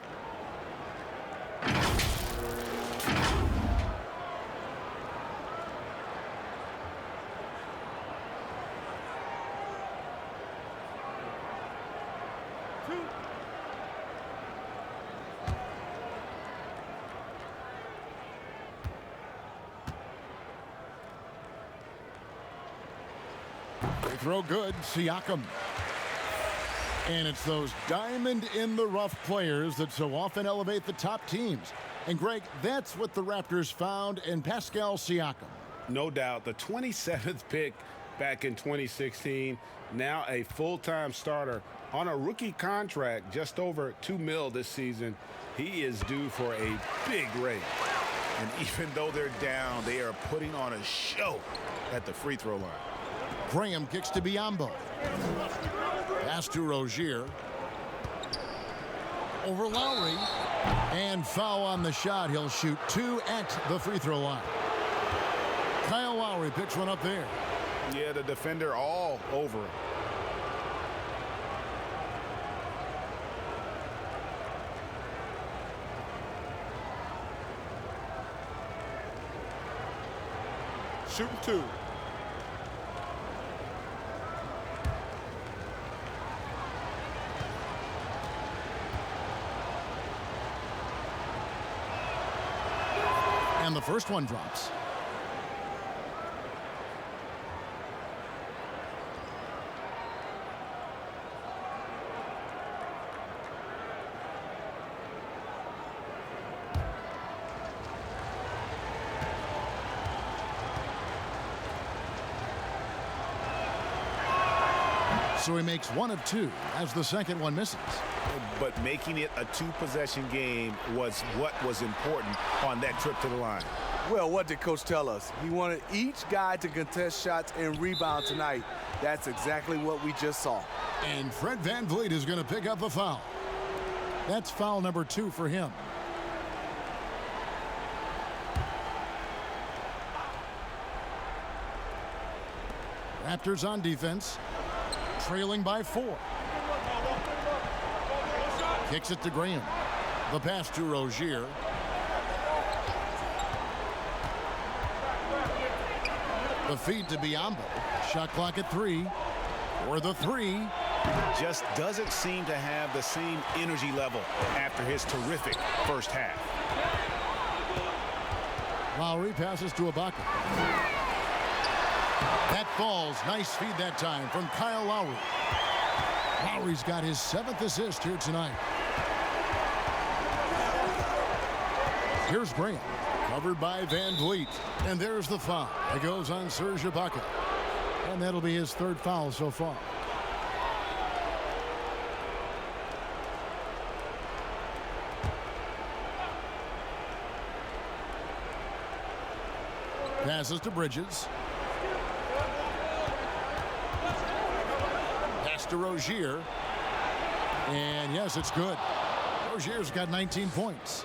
They throw good. Siakam. And it's those diamond-in-the-rough players that so often elevate the top teams. And, Greg, that's what the Raptors found in Pascal Siakam. No doubt. The 27th pick back in 2016. Now a full-time starter on a rookie contract, just over $2 million this season. He is due for a big raise. And even though they're down, they are putting on a show at the free throw line. Graham kicks to Biyombo. Pass to Rozier. Over Lowry. And foul on the shot. He'll shoot 2 at the free throw line. Kyle Lowry picks one up there. Yeah, the defender all over him. Shooting 2. And the first one drops. So he makes 1 of 2 as the second one misses. But making it a 2-possession game was what was important on that trip to the line. Well, what did Coach tell us? He wanted each guy to contest shots and rebound tonight. That's exactly what we just saw. And Fred VanVleet is going to pick up a foul. That's foul number 2 for him. Raptors on defense, trailing by 4. Kicks it to Graham. The pass to Rozier. The feed to Biyombo. Shot clock at 3. For the 3. Just doesn't seem to have the same energy level after his terrific first half. Lowry passes to Ibaka. That falls. Nice feed that time from Kyle Lowry. Lowry's got his 7th assist here tonight. Here's Graham. Covered by Van Vliet. And there's the foul. It goes on Serge Ibaka. And that'll be his 3rd foul so far. Passes to Bridges. Pass to Rozier. And yes, it's good. Rozier's got 19 points.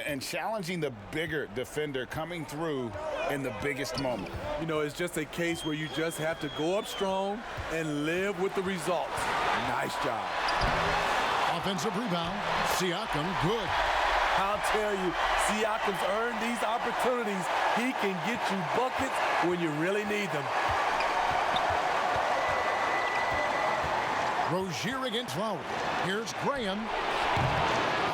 And challenging the bigger defender coming through in the biggest moment. You know, it's just a case where you just have to go up strong and live with the results. Nice job. Offensive rebound. Siakam, good. I'll tell you, Siakam's earned these opportunities. He can get you buckets when you really need them. Rozier against Lowry. Here's Graham.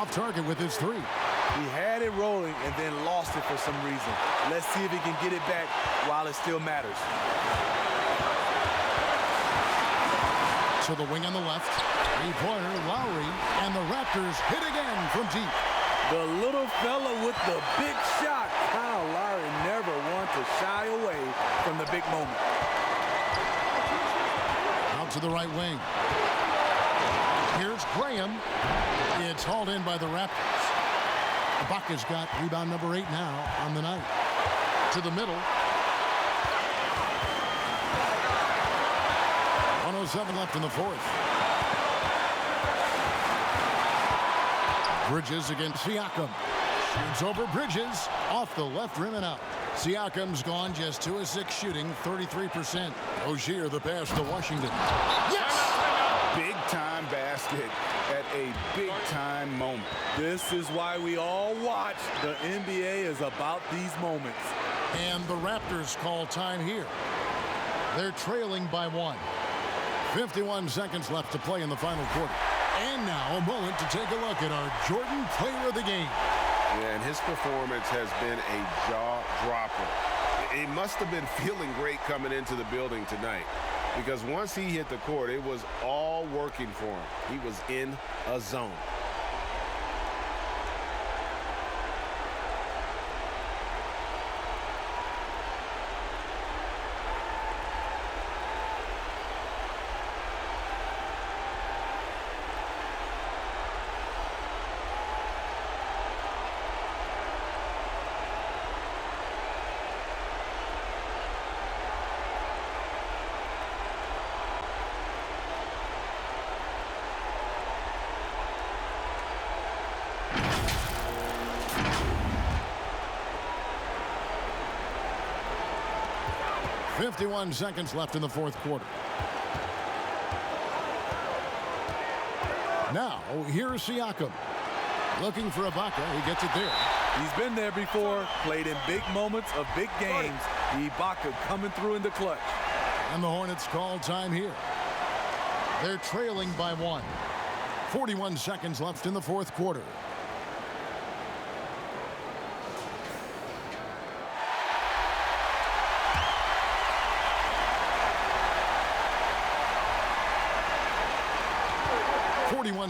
Off target with his 3. He had it rolling and then lost it for some reason. Let's see if he can get it back while it still matters. To the wing on the left. 3-pointer, Lowry, and the Raptors hit again from deep. The little fella with the big shot. Kyle Lowry never wants to shy away from the big moment. Out to the right wing. Here's Graham. It's hauled in by the Raptors. Ibaka's got rebound number 8 now on the night. To the middle. 1:07 left in the 4th. Bridges against Siakam. Shoots over Bridges. Off the left rim and out. Siakam's gone just 2 of 6 shooting, 33%. Rozier the pass to Washington. Yes! Big-time basket at a big-time moment. This is why we all watch. The NBA is about these moments. And the Raptors call time here. They're trailing by 1. 51 seconds left to play in the final quarter. And now a moment to take a look at our Jordan Player of the Game. Yeah, and his performance has been a jaw-dropper. He must have been feeling great coming into the building tonight, because once he hit the court, it was all working for him. He was in a zone. .51 seconds left in the 4th quarter. Now, here's Siakam. Looking for Ibaka. He gets it there. He's been there before, played in big moments of big games. Ibaka coming through in the clutch. And the Hornets call time here. They're trailing by 1. 41 seconds left in the 4th quarter.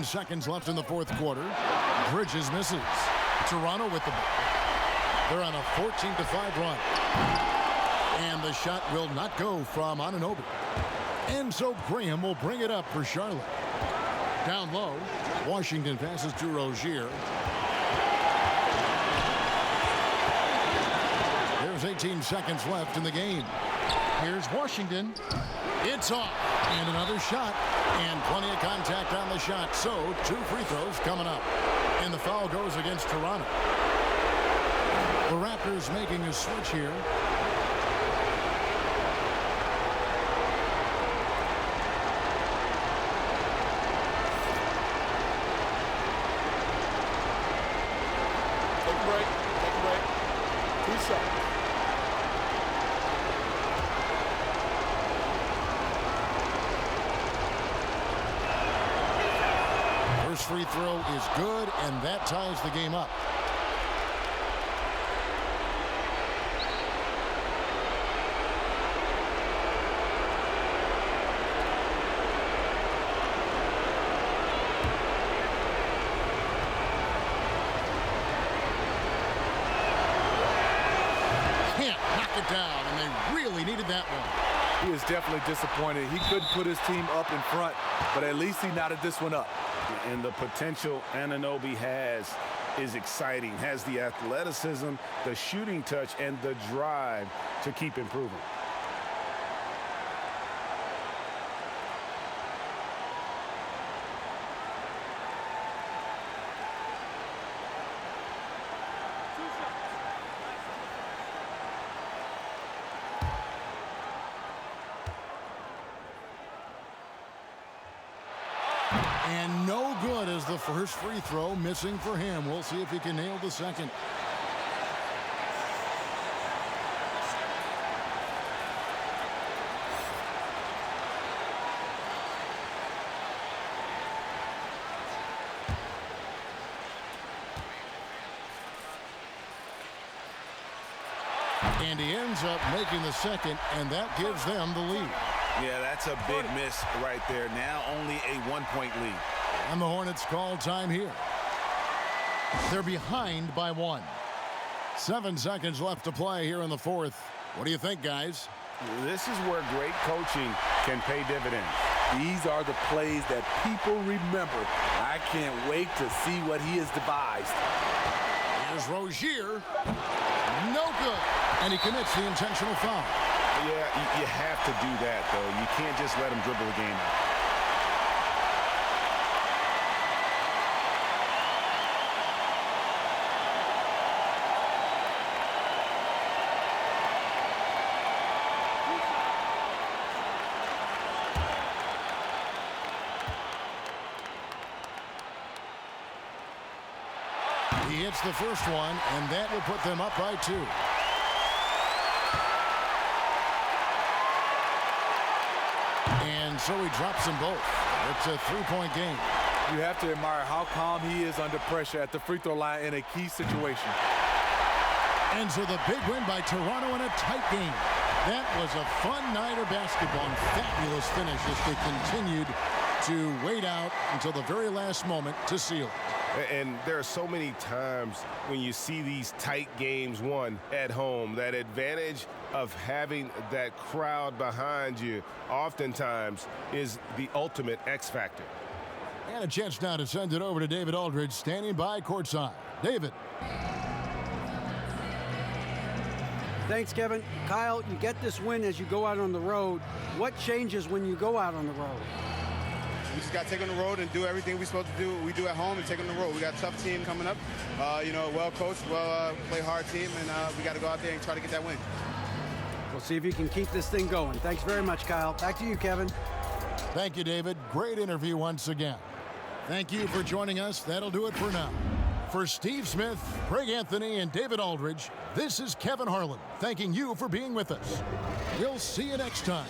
Seconds left in the 4th quarter. Bridges misses. Toronto with the ball. They're on a 14-5 run. And the shot will not go from Anunoby. And so Graham will bring it up for Charlotte. Down low, Washington passes to Rozier. There's 18 seconds left in the game. Here's Washington. It's off. And another shot. And plenty of contact on the shot. So 2 free throws coming up. And the foul goes against Toronto. The Raptors making a switch here. 2 shots. First free throw is good, and that ties the game up. Can't knock it down, and they really needed that one. He is definitely disappointed. He couldn't put his team up in front, but at least he knotted this one up. And the potential Anunoby has is exciting. Has the athleticism, the shooting touch, and the drive to keep improving. And no good as the first free throw missing for him. We'll see if he can nail the second. And he ends up making the second, and that gives them the lead. Yeah, that's a big miss right there. Now only a 1-point lead. And the Hornets call time here. They're behind by 1. 7 seconds left to play here in the fourth. What do you think, guys? This is where great coaching can pay dividends. These are the plays that people remember. I can't wait to see what he has devised. Here's Rozier. No good. And he commits the intentional foul. Yeah, you have to do that, though. You can't just let him dribble the game out. He hits the first one, and that will put them up by 2. And so he drops them both. It's a 3-point game. You have to admire how calm he is under pressure at the free throw line in a key situation. And so the big win by Toronto in a tight game. That was a fun night of basketball and fabulous finish as they continued to wait out until the very last moment to seal it. And there are so many times when you see these tight games won at home, that advantage of having that crowd behind you oftentimes is the ultimate X factor. And a chance now to send it over to David Aldridge, standing by courtside. David. Thanks, Kevin. Kyle, you get this win as you go out on the road. What changes when you go out on the road? We just got to take on the road and do everything we're supposed to do. We do at home and take on the road. We got a tough team coming up. Well coached, play hard team, and we got to go out there and try to get that win. We'll see if you can keep this thing going. Thanks very much, Kyle. Back to you, Kevin. Thank you, David. Great interview once again. Thank you for joining us. That'll do it for now. For Steve Smith, Craig Anthony, and David Aldridge, this is Kevin Harlan thanking you for being with us. We'll see you next time.